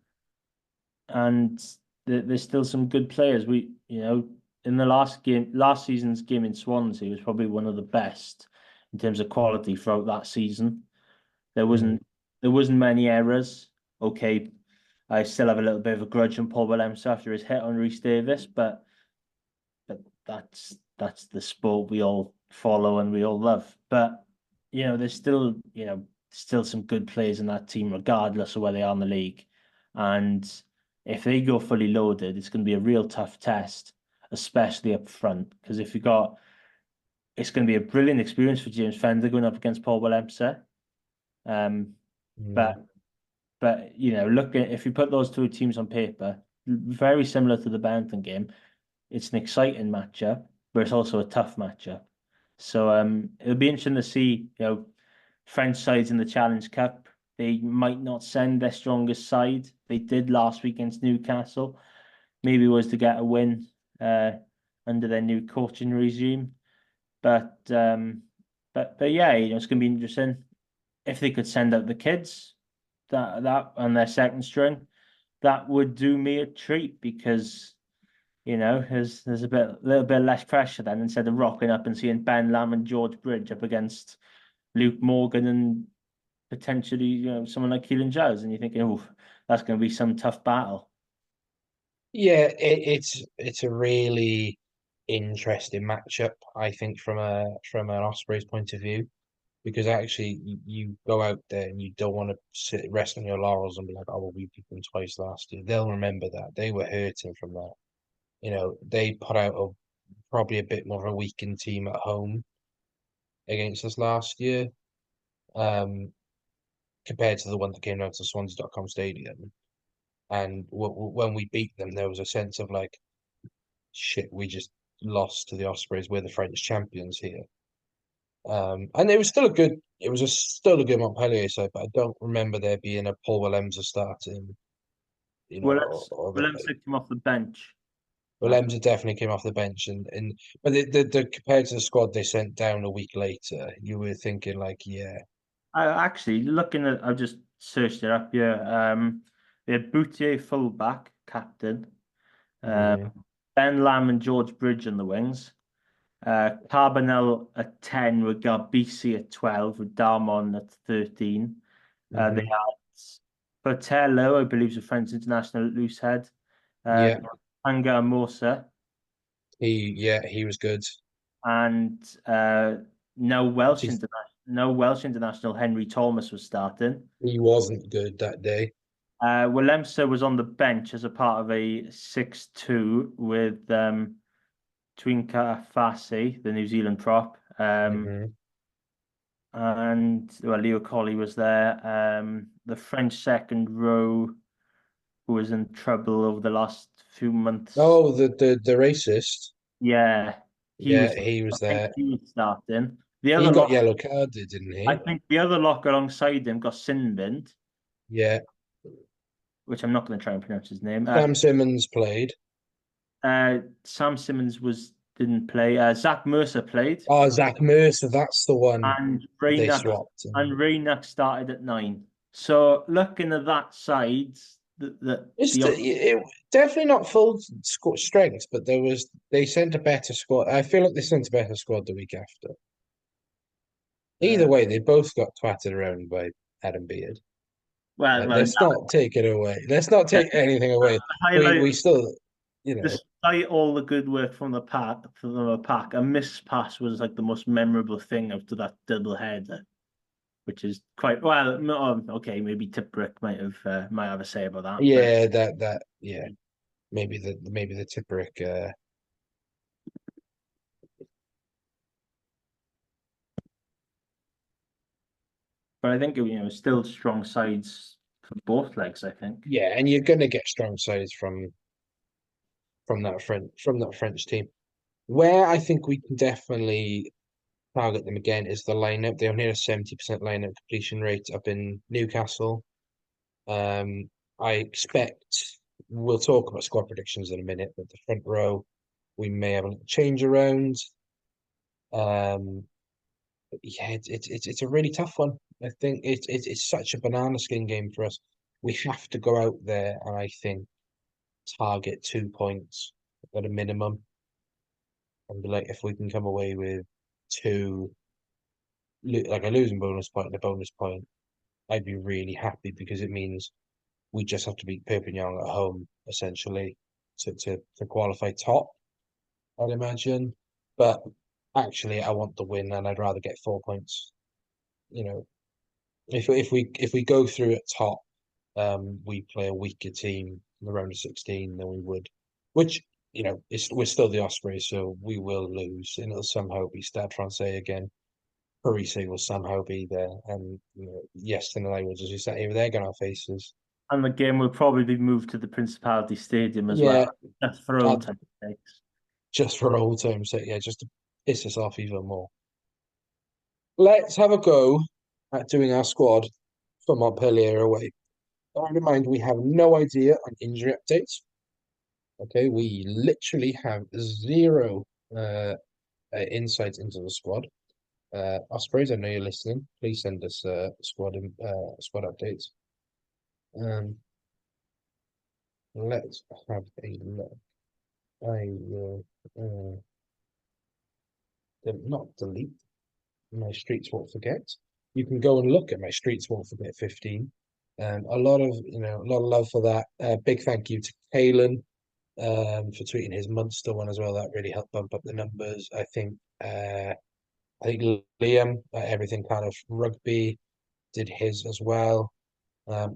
and there's still some good players. In the last season's game in Swansea was probably one of the best in terms of quality throughout that season. There Mm. wasn't there wasn't many errors. Okay, I still have a little bit of a grudge on Paul Williams after his hit on Reece Davis, but that's the sport we all follow and we all love. But there's still some good players in that team, regardless of where they are in the league. And if they go fully loaded, it's going to be a real tough test, especially up front. Because it's going to be a brilliant experience for James Fender going up against Paul Williams. Um, Mm. but look at if you put those two teams on paper, very similar to the Barrington game, it's an exciting matchup, but it's also a tough matchup. So it'll be interesting to see, French sides in the Challenge Cup. They might not send their strongest side. They did last week against Newcastle. Maybe it was to get a win uh, under their new coaching regime. But yeah, it's going to be interesting if they could send out the kids that and their second string. That would do me a treat because there's little bit less pressure then instead of rocking up and seeing Ben Lamb and George Bridge up against Luke Morgan and potentially, someone like Keelan Giles, and you're thinking, oh, that's going to be some tough battle. Yeah, it's a really interesting matchup, I think, from an Ospreys point of view, because actually you go out there and you don't want to rest on your laurels and be like, oh, well, we beat them twice last year. They'll remember that. They were hurting from that. They put out probably a bit more of a weakened team at home against us last year, um, compared to the one that came down to Swansea.com Stadium. And when we beat them, there was a sense of like, shit, we just lost to the Ospreys. We're the French champions here. And it was still a good Montpellier side, but I don't remember there being a Paul Willemse starting, or Williams the took him off the bench. Willemse definitely came off the bench, and but the compared to the squad they sent down a week later, you were thinking like, yeah, I've just searched it up here. They had Boutier fullback, captain. Um, mm, Ben Lam and George Bridge in the wings. Carbonell at 10 with Garbisi at 12 with Darmon at 13. They Hmm. had Botello, I believe, is a French international at loose head. Uh, Yeah, Anga Mosa he was good. and He's, no Welsh international Henry Thomas was starting. he wasn't good that day. Willemse was on the bench as a part of a 6-2 with Twinka Afasi, the New Zealand prop. Hmm. And well, Leo Colley was there. The French second row, who was in trouble over the last few months. Oh, the racist. Yeah, he Yeah, was. he I was think there. he was starting. The He other got lot, yellow carded, didn't I he? think the other lot alongside him got sin binned, Yeah. which I'm not going to try and pronounce his name. Sam Simmons played. Sam Simmons was didn't play. Zach Mercer played, Oh, Zach Mercer, that's the one and they Raynock swapped. started at 9. So looking at that side, It's the definitely not full strength, but they sent a better squad. I feel like they sent a better squad the week after. Either uh, way, they both got twatted around by Adam Beard. well, Let's not take it away. Let's not yeah, take anything away. We highlight still, you know, despite all the good work from the pack, a missed pass was like the most memorable thing after that double header, which is quite well. No, okay, maybe Tipperick might have a say about that, but yeah, yeah, maybe the Tipperick. I think still strong sides for both legs. I think. Yeah, and you're gonna get strong sides from that French team. Where I think we can definitely target them again is the lineup. They only had a 70% lineup completion rate up in Newcastle. Um, I expect we'll talk about squad predictions in a minute, but the front row we may have a little change around. Um, yeah, it's a really tough one. I think it's such a banana skin game for us. We have to go out there and I think target 2 points at a minimum. And be like, if we can come away with two, like a losing bonus point and a bonus point, I'd be really happy because it means we just have to beat Perpignan at home essentially to qualify top, I'd imagine. But actually, I want the win, and I'd rather get 4 points. You know, if we go through at top, we play a weaker team in the round of 16 than we would, which we're still the Ospreys, so we will lose, and it'll somehow be Stade Francais again. Paris will somehow be there, and yesterday night will just be sat here with egg on our faces. And the game will probably be moved to the Principality Stadium as well. Yeah, That's for uh, old time's sake. just for old time's sake, yeah, just to piss us off even more. Let's have a go at doing our squad for Montpellier away. Bear in mind, we have no idea on injury updates. Okay, we literally have zero insight into the squad. Ospreys, I know you're listening. Please send us squad updates. Um, let's have a look. I will not delete my Streets Won't Forget. You can go and look at my Streets Won't Forget 15. A lot of love for that. Big thank you to Kalen for tweeting his Munster one as well. That really helped bump up the numbers. I think Liam, everything kind of rugby, did his as well.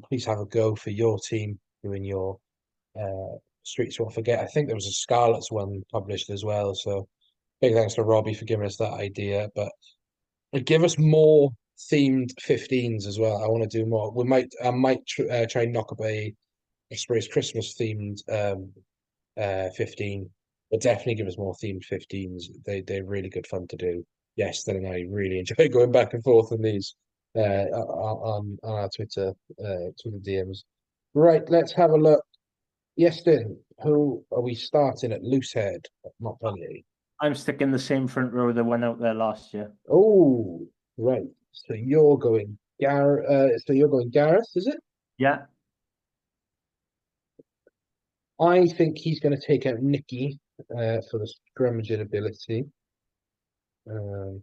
Please have a go for your team doing your Streets Won't Forget. I think there was a Scarlets one published as well. So big thanks to Robbie for giving us that idea. But give us more themed 15s as well. I want to do more. I might try and knock up a Ospreys Christmas themed 15, but definitely give us more themed 15s. They're really good fun to do. Yes, then I really enjoy going back and forth on these on our Twitter DMs. Right, let's have a look. Yes, then who are we starting at Loosehead at Montpellier? I'm sticking the same front row that went out there last year. Oh, right. So you're going Gareth, is it? Yeah, I think he's going to take out Nicky. for the scrummaging ability. Um,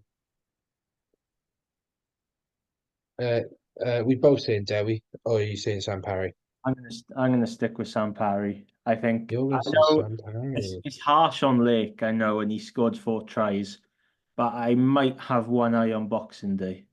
uh, we both saying Dewi, or are you saying Sam Parry? I'm gonna stick with Sam Parry. I think You're I going to say know Sam Parry. it's harsh on Lake, I know, and he scored 4 tries, but I might have one eye on Boxing Day.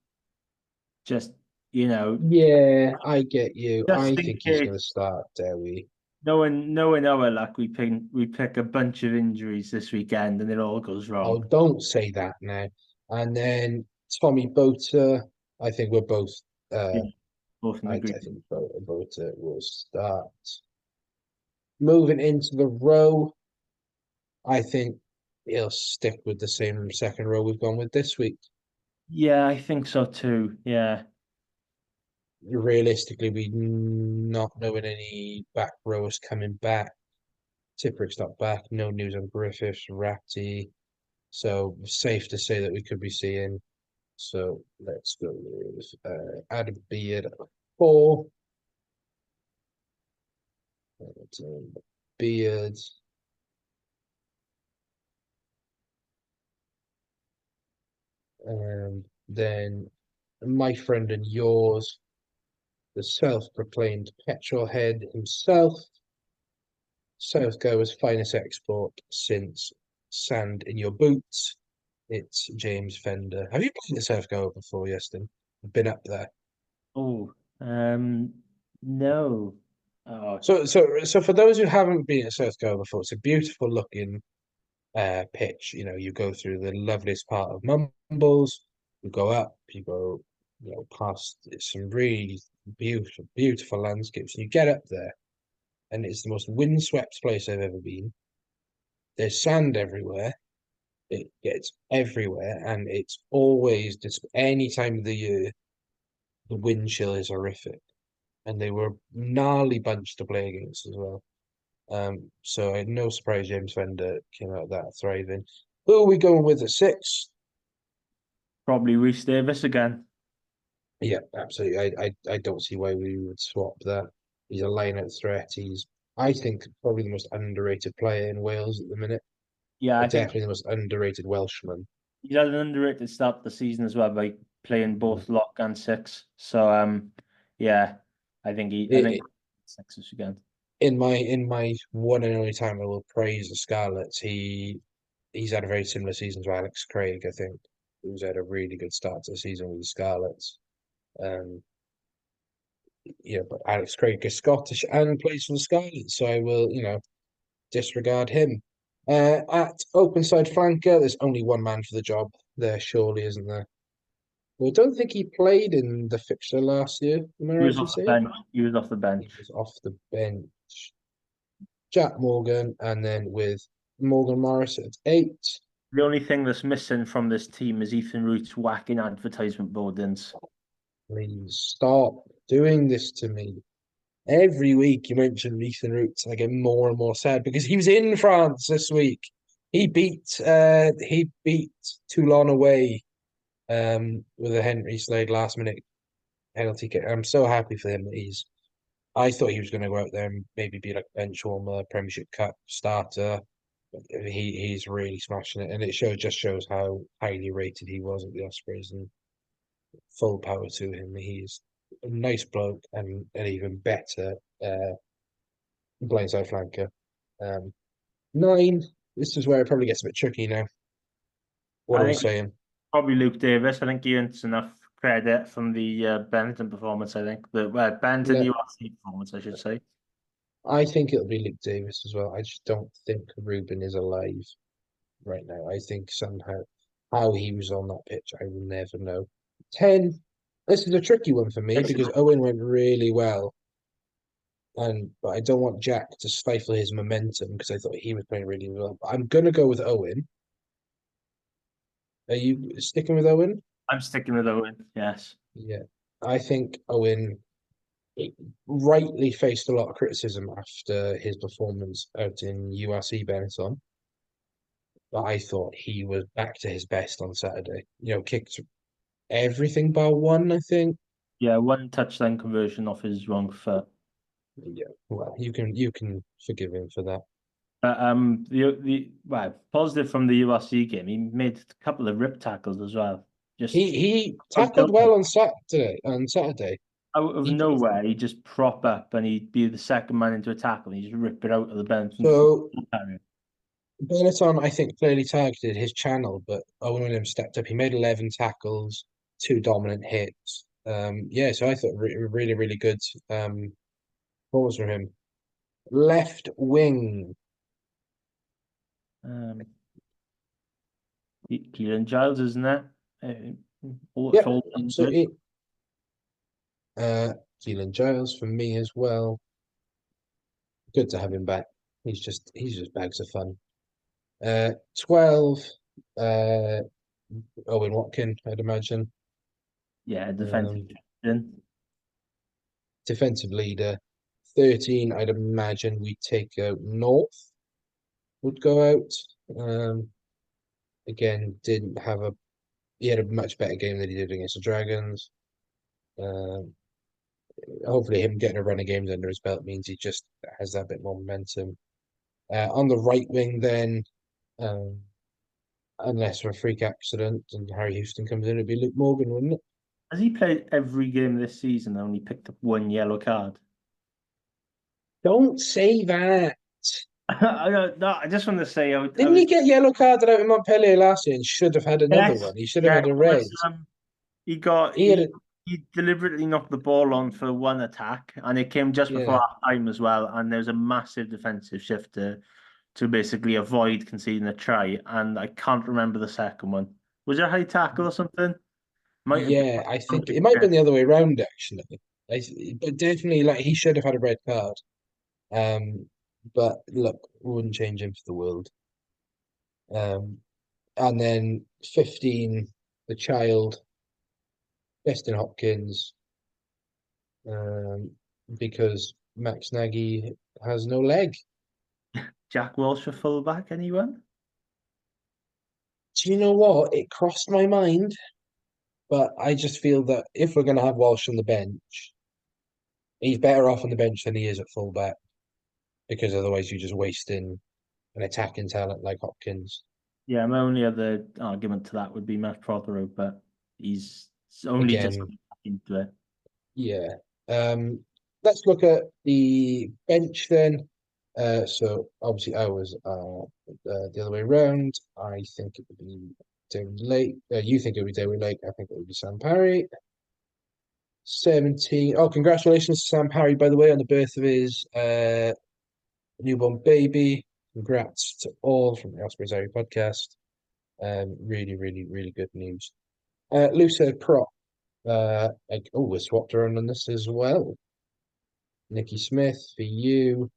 Just you know, Yeah, I get you. just I in think he's going to case. start Dewi. Knowing our luck, we pick a bunch of injuries this weekend, and it all goes Oh, wrong. don't say that now. And then Tommy Boter, I think we're both. Yeah, Uh, both in I agreement. think Boter will start. Moving into the row, I think he'll stick with the same second row we've gone with this week. Yeah, I think so too. Yeah, Realistically, we not knowing any back rowers coming back. Tipperic's not back. No news on Griffiths, Ratty. So safe to say that we could be seeing. So let's go with Adam Beard at 4. Beard, and then my friend and yours, the self-proclaimed petrol head himself, Southgoer's finest export since sand in your boots. It's James Fender. Have you played the Southgoer before, Yeston? Been up there. Oh, no. Oh, So for those who haven't been at Southgoer before, it's a beautiful looking pitch. You know, you go through the loveliest part of Mumbles, you go up, you go, past some really beautiful landscapes, and you get up there, and it's the most windswept place I've ever been. There's sand everywhere. It gets everywhere, and it's always just any time of the year, the wind chill is horrific. And they were a gnarly bunch to play against as well. So no surprise James Fender came out of that thriving. Who are we going with at 6? probably Reece Davis again. Yeah, absolutely. I don't see why we would swap that. He's a line-out threat. He's, I think, probably the most underrated player in Wales at the minute. Yeah, I think Definitely the most underrated Welshman. he's had an underrated start to the season as well by playing Mhm. both lock and six. So yeah, I think I- six this weekend. in my one and only time I will praise the Scarlets. He's had a very similar season to Alex Craig, I think. He's had a really good start to the season with the Scarlets. Um, yeah, but Alex Craig is Scottish and plays for the Scarlets, so I will, disregard him. At open side flanker, there's only one man for the job there, surely, isn't there? Well, I don't think he played in the fixture last year. Am I He right was in off the saying? bench. He was off the He bench. was off the bench. Jack Morgan, and then with Morgan Morris at 8. The only thing that's missing from this team is Ethan Root's whacking advertisement boardings. Please stop doing this to me. Every week you mention Ethan Roots, I get more and more sad because he was in France this week. He beat Toulon away with a Henry Slade last minute penalty kick. I'm so happy for him that I thought he was going to go out there and maybe be like bench warmer, Premiership Cup starter. He's really smashing it, and it just shows how highly rated he was at the Ospreys, and full power to him. He's a nice bloke and an even better blindside flanker. Um, 9. This is where it probably gets a bit tricky now. What I are we think saying? probably Luke Davis. I think he earns enough credit from the Benetton performance. I think the Benetton Let URC performance, I should say. I think it'll be Luke Davis as well. I just don't think Ruben is alive right now. I think somehow how he was on that pitch, I will never know. 10. This is a tricky one for me because Owen went really well, and but I don't want Jack to stifle his momentum because I thought he was playing really well. But I'm gonna go with Owen. Are you sticking with Owen? I'm sticking with Owen. Yes. Yeah. I think Owen rightly faced a lot of criticism after his performance out in URC Benetton, but I thought he was back to his best on Saturday. Kicked everything bar one, I think. Yeah, one touchdown conversion off his wrong foot. Yeah, well, you can forgive him for that. The well, positive from the URC game, he made a couple of rip tackles as well. Just He out tackled well on Saturday. On Saturday, of he nowhere, he just prop up and he'd be the second man into a tackle and he just rip it out of the Benetton so area. Benetton, I think, clearly targeted his channel, but Owen Williams stepped up. He made 11 tackles, two dominant hits. Yeah, so I thought really, really good balls from him. Left wing. Um, Keelan Giles, isn't it? Yep, All good. absolutely. Keelan Giles for me as well. Good to have him back. He's just bags of fun. 12, uh, Owen Watkin, I'd imagine. Yeah, defensive Um, captain. defensive leader. 13, I'd imagine we take out North would go out. Um, again, didn't have a he had a much better game than he did against the Dragons. Um, hopefully, him getting a run of games under his belt means he just has that bit more momentum. On the right wing, then, um, unless for a freak accident and Harry Houston comes in, it'd be Luke Morgan, wouldn't it? Has he played every game this season and only picked up one yellow card? Don't say that. I just want to say I Didn't was he get yellow carded out in Montpellier last year and should have had another yes, one? He should have yeah, had a it red. was he got He had a, he deliberately knocked the ball on for one attack and it came just before yeah, half time as well and there was a massive defensive shift to basically avoid conceding a try and I can't remember the second one. Was there a high tackle or something? Might have yeah. I been. think it might have been the other way around actually. But definitely, like he should have had a red card. Um, but look, wouldn't change him for the world. And then 15, the child, Destin Hopkins, um, because Max Nagy has no leg. Jack Walsh for fullback, anyone? Do you know what? It crossed my mind, but I just feel that if we're going to have Walsh on the bench, he's better off on the bench than he is at fullback, because otherwise you're just wasting an attacking talent like Hopkins. Yeah, my only other argument to that would be Matt Prothero, but he's only just Again, into it. yeah. Um, let's look at the bench then. So obviously I was the other way around. I think it would be David Lake. You think it would be David Lake. I think it would be Sam Parry. 17. Oh, congratulations to Sam Parry, by the way, on the birth of his newborn baby. Congrats to all from the Ospreys Eyrie podcast. Really, really, really good news. Lucid Prop. We swapped around on this as well. Nikki Smith for you.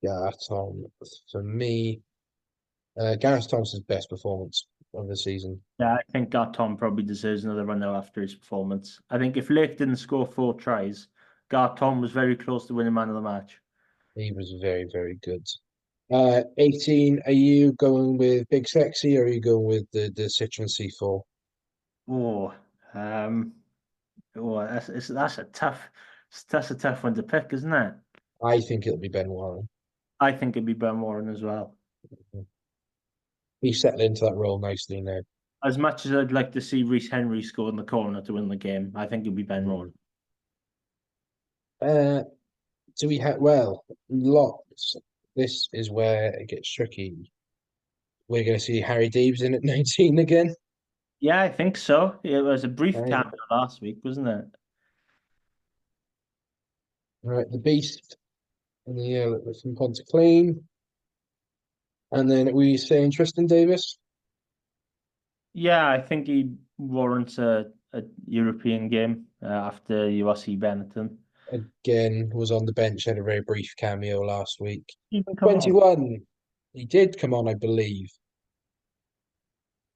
Gareth Tom for me. Gareth Thompson's best performance of the season. Yeah, I think Garton probably deserves another run now after his performance. I think if Lake didn't score 4 tries, Garton was very close to winning man of the match. He was very, very good. 18, are you going with Big Sexy or are you going with the Citroen C4? Oh, um, that's a tough one to pick, isn't it? I think it'll be Ben Warren. I think it'd be Ben Warren as well. He's settled into that role nicely now. As much as I'd like to see Reece Henry score in the corner to win the game, I think it'd be Ben Mm. Warren. Uh, do we have, well, lots. This is where it gets tricky. We're going to see Harry Deeves in at 19 again. Yeah, I think so. It was a brief Right, cameo last week, wasn't it? right, the Beast in the from Pontyclean. And then we saying Tristan Davis Yeah, I think he warrants a European game after URC Benetton. again was on the bench, had a very brief cameo last week. Even come on. 21. He did come on, I believe.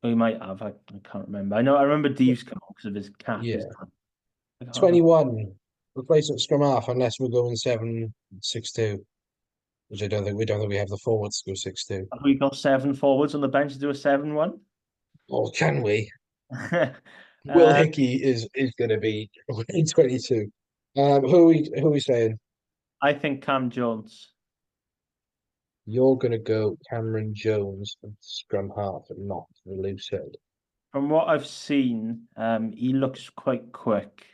Oh, he might have. I can't remember. I remember Deeves come on because of his cap. His Yeah. I can't remember. 21. Replacement scrum half unless we're going 7-6-2, which I don't think we have the forwards to go 6-2. Have we got 7 forwards on the bench to do a 7-1? Or can we? Will uh, Hickey is gonna be in 22. Who are we saying? I think Cam Jones. You're going to go Cameron Jones and scrum half and not the loose head. From what I've seen, he looks quite quick.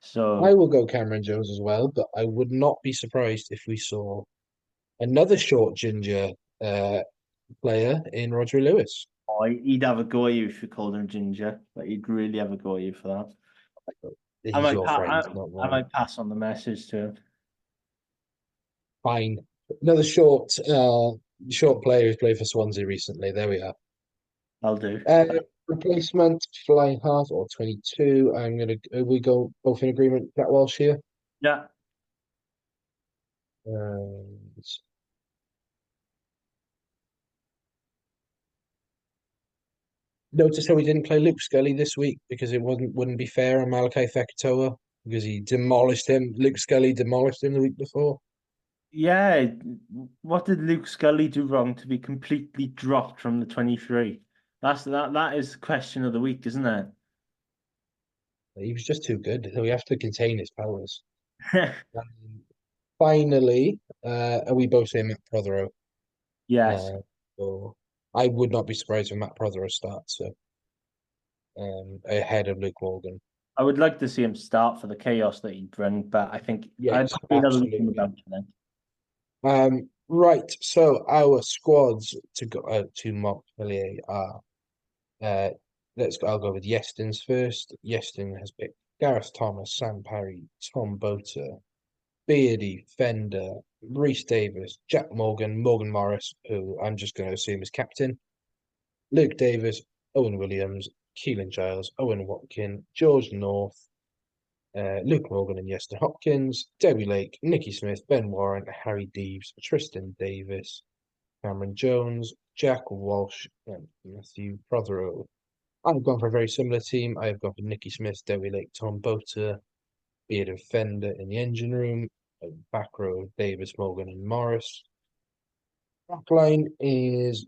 I So will go Cameron Jones as well, but I would not be surprised if we saw another short ginger uh, player in Roger Lewis. he'd have a go at you if you called him Ginger. Like he'd really have a go at you for that. He's your friend, not I mine. might pass on the message to him. Fine. Another short player who's played for Swansea recently. There we are. I'll do. Replacement flying half or 22. We go both in agreement. Jack Walsh here. Yeah. And notice how we didn't play Luke Scully this week because it wouldn't be fair on Malachi Fekitoa because he demolished him. Luke Scully demolished him the week before. Yeah. What did Luke Scully do wrong to be completely dropped from the 23? That is the question of the week, isn't it? He was just too good. We have to contain his powers. Um, Finally, are we both saying Matt Prothero? Yes. Uh, so I would not be surprised if Matt Prothero starts ahead of Luke Morgan. I would like to see him start for the chaos that he'd bring, but I think I'd Yes, be another week on the absolutely. bench then. Right. So our squads to go out to Montpellier are uh, I'll go with Yeston's first. Yeston has picked Gareth Thomas, Sam Parry, Tom Boter, Beardy, Fender, Reece Davis, Jack Morgan, Morgan Morris, who I'm just going to assume is captain, Luke Davis, Owen Williams, Keelan Giles, Owen Watkin, George North, Luke Morgan and Yeston Hopkins, Debbie Lake, Nicky Smith, Ben Warren, Harry Deeves, Tristan Davis, Cameron Jones, Jack Walsh, and Matthew Prothero. I've gone for a very similar team. I have gone for Nicky Smith, Debbie Lake, Tom Boter, Beard and Fender in the engine room, back row, Davis, Morgan, and Morris. Backline is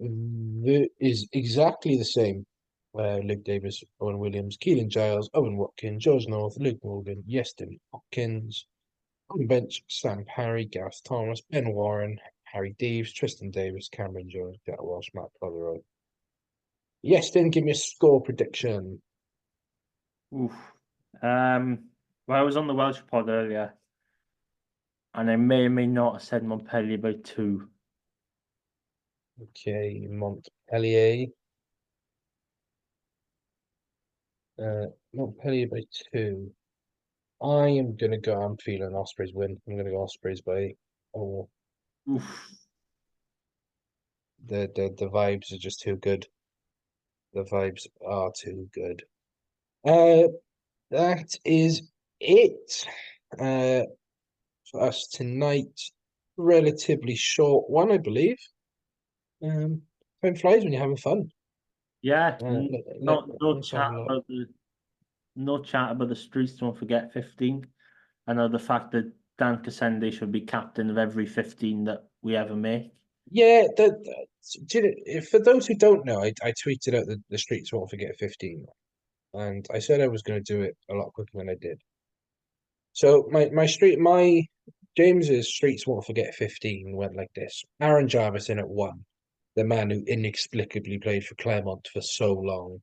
exactly the same. Luke Davis, Owen Williams, Keelan Giles, Owen Watkins, George North, Luke Morgan, Yeston Hopkins. On the bench, Sam Parry, Gareth Thomas, Ben Warren, Harry Deeves, Tristan Davis, Cameron Jones, Jack Walsh, Matt Prothero. Yeston, give me a score prediction. Oof. Well, I was on the Welsh pod earlier, and I may or may not have said Montpellier by 2. Okay, Montpellier. Montpellier by 2. I am gonna go. I'm feeling Ospreys win. I'm gonna go Ospreys by. Oh, Oof. the vibes are just too good. The vibes are too good. Uh, that is it. Uh, for us tonight. Relatively short one, I believe. Time flies when you're having fun. Yeah, no Let's have chat a look. about the streets. Don't forget 15. I know the fact that Dan Cassende should be captain of every 15 that we ever make. Yeah, for those who don't know, I tweeted out the streets won't forget 15, and I said I was going to do it a lot quicker than I did. So my James's streets won't forget 15 went like this. Aaron Jarvis in at 1, the man who inexplicably played for Claremont for so long,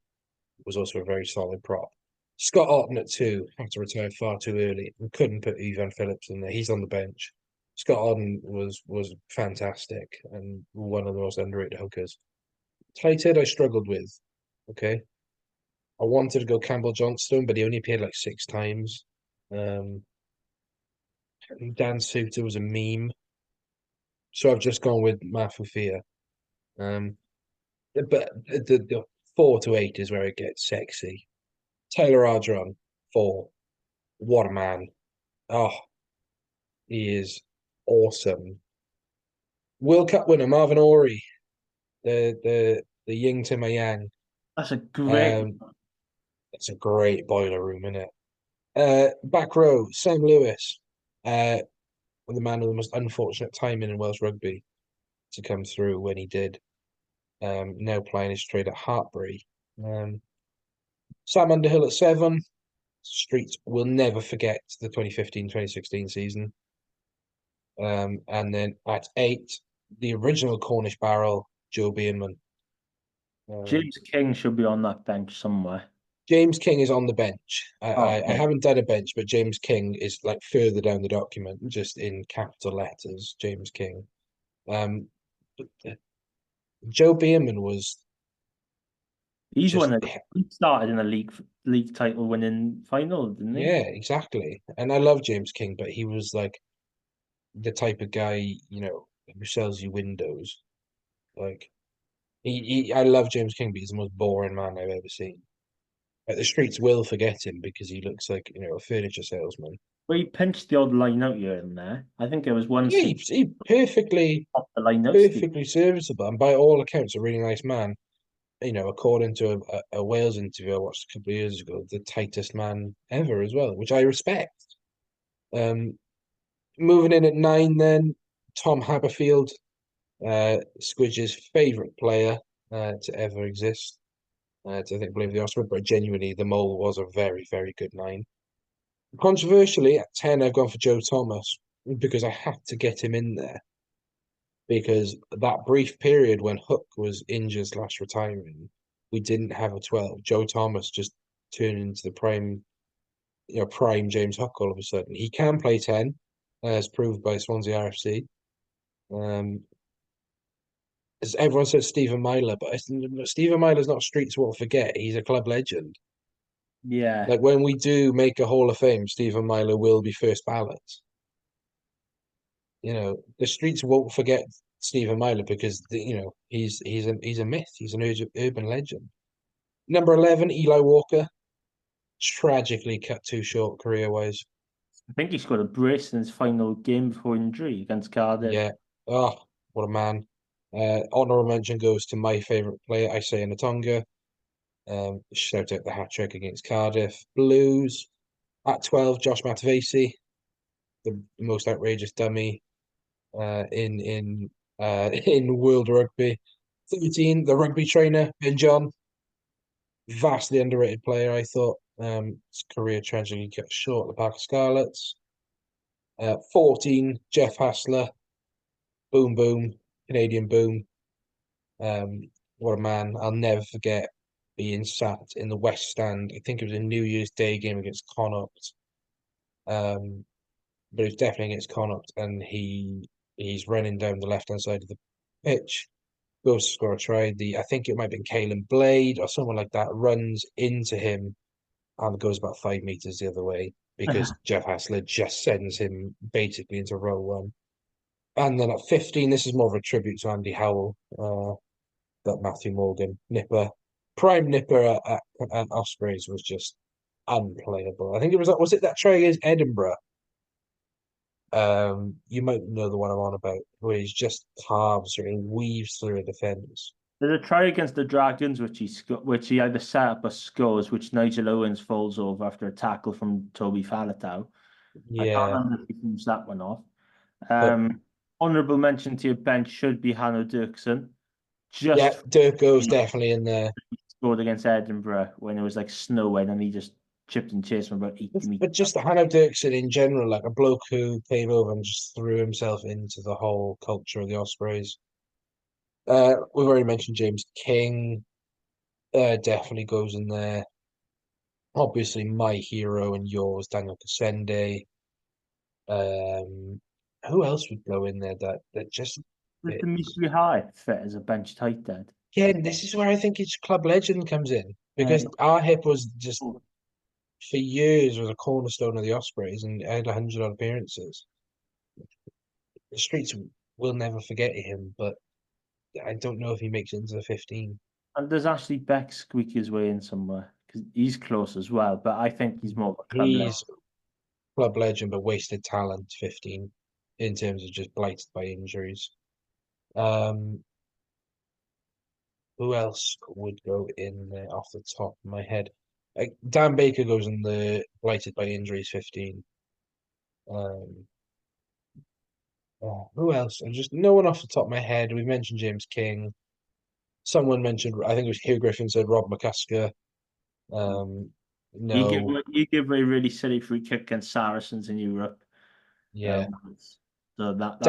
was also a very solid prop. Scott Otten at 2 had to retire far too early and couldn't put Ivan Phillips in there. He's on the bench. Scott Otten was fantastic and one of the most underrated hookers. Tight head I struggled with. Okay. I wanted to go Campbell Johnstone, but he only appeared like 6 times. Um, Dan Suter was a meme. So I've just gone with Mafufia. Um, but the 4 to 8 is where it gets sexy. Taylor Ardron, 4. What a man. Oh, he is awesome. World Cup winner Marvin Ory, the yin to my yang. That's a great. Um, it's a great boiler room, isn't it? Back row, Sam Lewis, uh, the man with the most unfortunate timing in Welsh rugby to come through when he did. Now playing his trade at Hartbury. Um, Sam Underhill at 7. Streets will never forget the 2015-2016 season. And then at 8, the original Cornish barrel, Joe Beerman. Um, James King should be on that bench somewhere. James King is on the bench. I Okay. haven't done a bench, but James King is like further down the document, just in capital letters, James King. But Joe Beerman was He's just, one of he started in a league title winning final, didn't he? yeah, exactly. And I love James King, but he was like the type of guy, who sells you windows. Like I love James King, but he's the most boring man I've ever seen. Like the streets will forget him because he looks like, a furniture salesman. Well, he pinched the odd line out here and there. I think there was one Yeah, season he perfectly, off the line out, Steve. perfectly serviceable, and by all accounts, a really nice man. According to a Wales interview I watched a couple of years ago, the tightest man ever as well, which I respect. Um, Moving in at 9, then Tom Haberfield, Squidge's favourite player to ever exist. To I think believe the Osprey, but genuinely the mole was a very, very good 9. Controversially, at 10, I've gone for Joe Thomas because I had to get him in there because that brief period when Hook was injured slash retiring, we didn't have a 12. Joe Thomas just turned into the prime James Hook all of a sudden. He can play 10, as proved by Swansea RFC. Um, as everyone says Stephen Myler, but Stephen Myler's not streets won't forget. He's a club legend. Yeah, Like when we do make a Hall of Fame, Stephen Myler will be first ballot. The streets won't forget Stephen Myler because he's a myth. He's an urban legend. Number 11, Eli Walker, tragically cut too short career-wise. I think he scored a brace in his final game before injury against Cardiff. Yeah. Oh, what a man. Honorable mention goes to my favourite player, Isaiah Natonga. Shout out the hat trick against Cardiff. Blues at 12, Josh Matavesi, the most outrageous dummy in in world rugby. 13, the rugby trainer, Ben John, vastly underrated player, I thought. His career tragically cut short at the Park Scarlets. 14, Jeff Hassler, boom boom, Canadian boom. What a man. I'll never forget being sat in the West Stand. I think it was a New Year's Day game against Connacht. Um, but it was definitely against Connacht, and he's running down the left hand side of the pitch, goes to score a try. I think it might have been Caelan Blade or someone like that runs into him and goes about 5 meters the other way because Jeff Hassler just sends him basically into row one. And then at 15, this is more of a tribute to Andy Howell, that Matthew Morgan Nipper, prime Nipper at Ospreys was just unplayable. I think it was it that try against Edinburgh? You might know the one I'm on about, where he's just carves or he weaves through a defence. There's a try against the Dragons, which he either set up or scores, which Nigel Owens falls over after a tackle from Toby Faletau. I can't Yeah, remember if he finished that one off. but Honourable mention to your bench should be Hanno Dirksen, yeah, just Dirk goes he definitely in there. scored against Edinburgh when it was like snowing and he just chipped and chased from about 80 But meters. just Hanno Dirksen in general, like a bloke who came over and just threw himself into the whole culture of the Ospreys. We've already mentioned James King. Definitely goes in there. Obviously, my hero and yours, Daniel Casende. Um, who else would go in there that just With fits? Dimitri High fit as a bench tight end. Again, this is where I think each club legend comes in Uh, because our hip was just for years was a cornerstone of the Ospreys and had 100 odd appearances. The streets will never forget him, but I don't know if he makes it into the 15. and does Ashley Beck squeak his way in somewhere? Because he's close as well, but I think he's more of a club legend. He's club legend, but wasted talent, 15, in terms of just blighted by injuries. Um, who else would go in there off the top of my head? Dan Baker goes in the blighted by injuries 15. Um, who else? And just no one off the top of my head. We mentioned James King. Someone mentioned, I think it was Hugh Griffin said Rob McCusker. Um, You give no, you give a really silly free kick against Saracens in Europe. yeah. So that will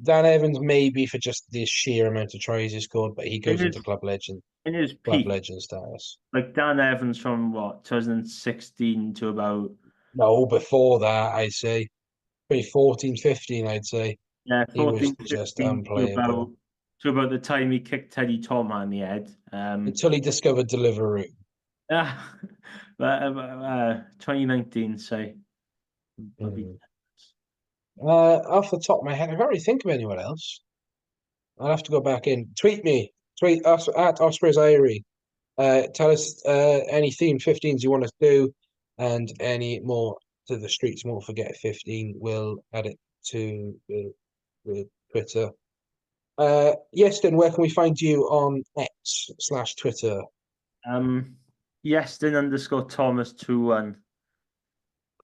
Dan Evans maybe for just the sheer amount of tries he scored, but he in goes into his club peak, legend status. like Dan Evans from what 2016 to about No, before that, I'd say 2014, 15, I'd say yeah he was 14, just 15 unplayable to about the time he kicked Teddy Thomas in the head. until he discovered Deliveroo. But 2019, say probably. Mm. Off the top of my head, I can't really think of anyone else. I'll have to go back in. Tweet me. Tweet us at Ospreys Eyrie. Tell us any theme 15s you want us to do, and any more to the streets. Won't forget 15. We'll add it to the Twitter. Yeston, where can we find you on X/Twitter? Um, Yeston_Thomas 21.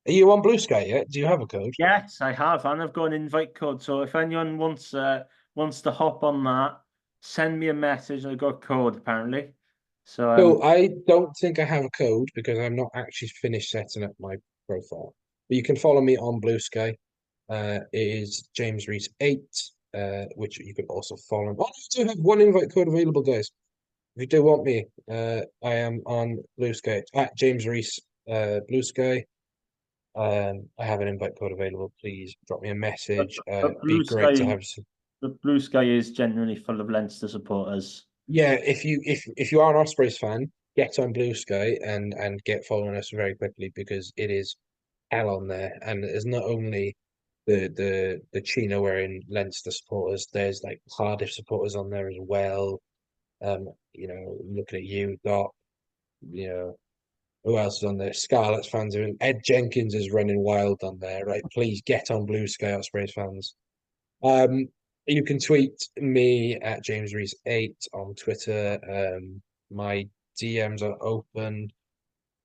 Are you on Blue Sky yet? Do you have a code? Yes, I have, and I've got an invite code. So if anyone wants to hop on that, send me a message. I got a code apparently. So So I don't think I have a code because I'm not actually finished setting up my profile. But you can follow me on Blue Sky. It is James Reese 8, which you can also follow. Oh, I do have one invite code available, guys. If you do want me, I am on Blue Sky. It's at James Reese Blue Sky. I have an invite code available. Please drop me a message. but Be Blue great to Sky, have some. the Blue Sky is genuinely full of Leinster supporters. Yeah, if you are an Ospreys fan, get on Blue Sky and get following us very quickly because it is hell on there. And there's not only the Chino wearing Leinster supporters, there's like Cardiff supporters on there as well. Looking at you, Doc, you know, who else is on there? Scarlets fans are in. Ed Jenkins is running wild on there, right? Please get on Blue Sky Ospreys fans. Um, you can tweet me at James Reese 8 on Twitter. My DMs are open.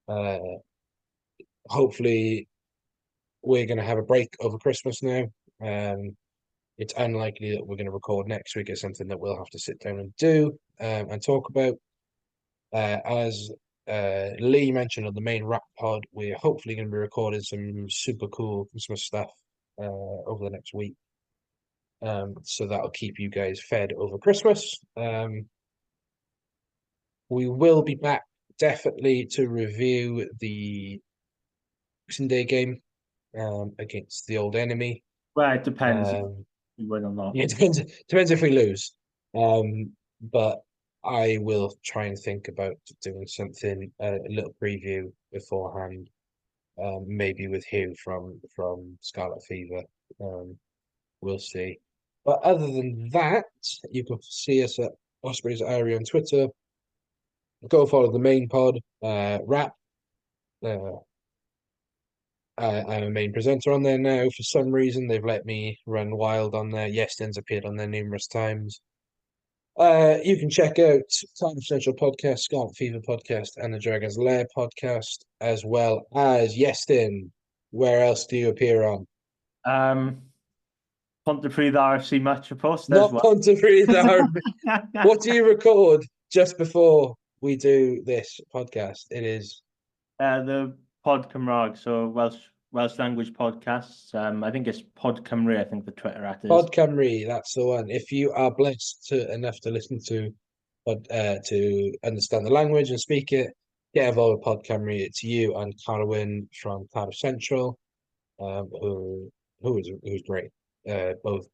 Uh, Hopefully we're going to have a break over Christmas now. It's unlikely that we're going to record next week. It's something that we'll have to sit down and do and talk about. As Lee mentioned on the main rap pod, we're hopefully going to be recording some super cool Christmas stuff over the next week. So that'll keep you guys fed over Christmas. We will be back definitely to review the Boxing Day game against the old enemy. Well, it depends if Um, we win or not. yeah, it depends if we lose. But I will try and think about doing something a little preview beforehand, maybe with Hugh from Scarlet Fever. We'll see. But other than that, you can see us at Ospreys Eyrie on Twitter. Go follow the main pod, Rap. Uh, I'm a main presenter on there now. For some reason, they've let me run wild on there. Yeston's appeared on there numerous times. You can check out Time Central Podcast, Scarlet Fever Podcast, and the Dragon's Lair Podcast, as well as Yeston. Where else do you appear on? Um, Pontypridd RFC match post as Not well. Pontypridd. What do you record just before we do this podcast? It is The Pod Cymraeg, so Welsh language podcasts. I think it's Pod Cymru, I think the Twitter at is. Pod Cymru. That's the one. If you are blessed enough to listen to understand the language and speak it, get involved with Pod Cymru. It's you and Carwyn from Cardiff Central, who's great. Both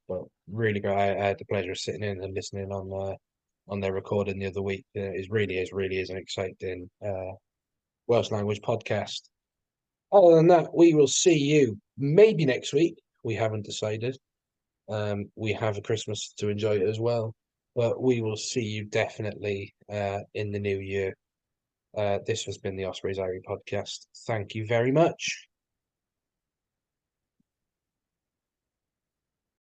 really great. I had the pleasure of sitting in and listening on their recording the other week. It really is an exciting Welsh language podcast. Other than that, we will see you maybe next week. We haven't decided. We have a Christmas to enjoy as well, but we will see you definitely in the new year. This has been the Ospreys Eyrie podcast. Thank you very much.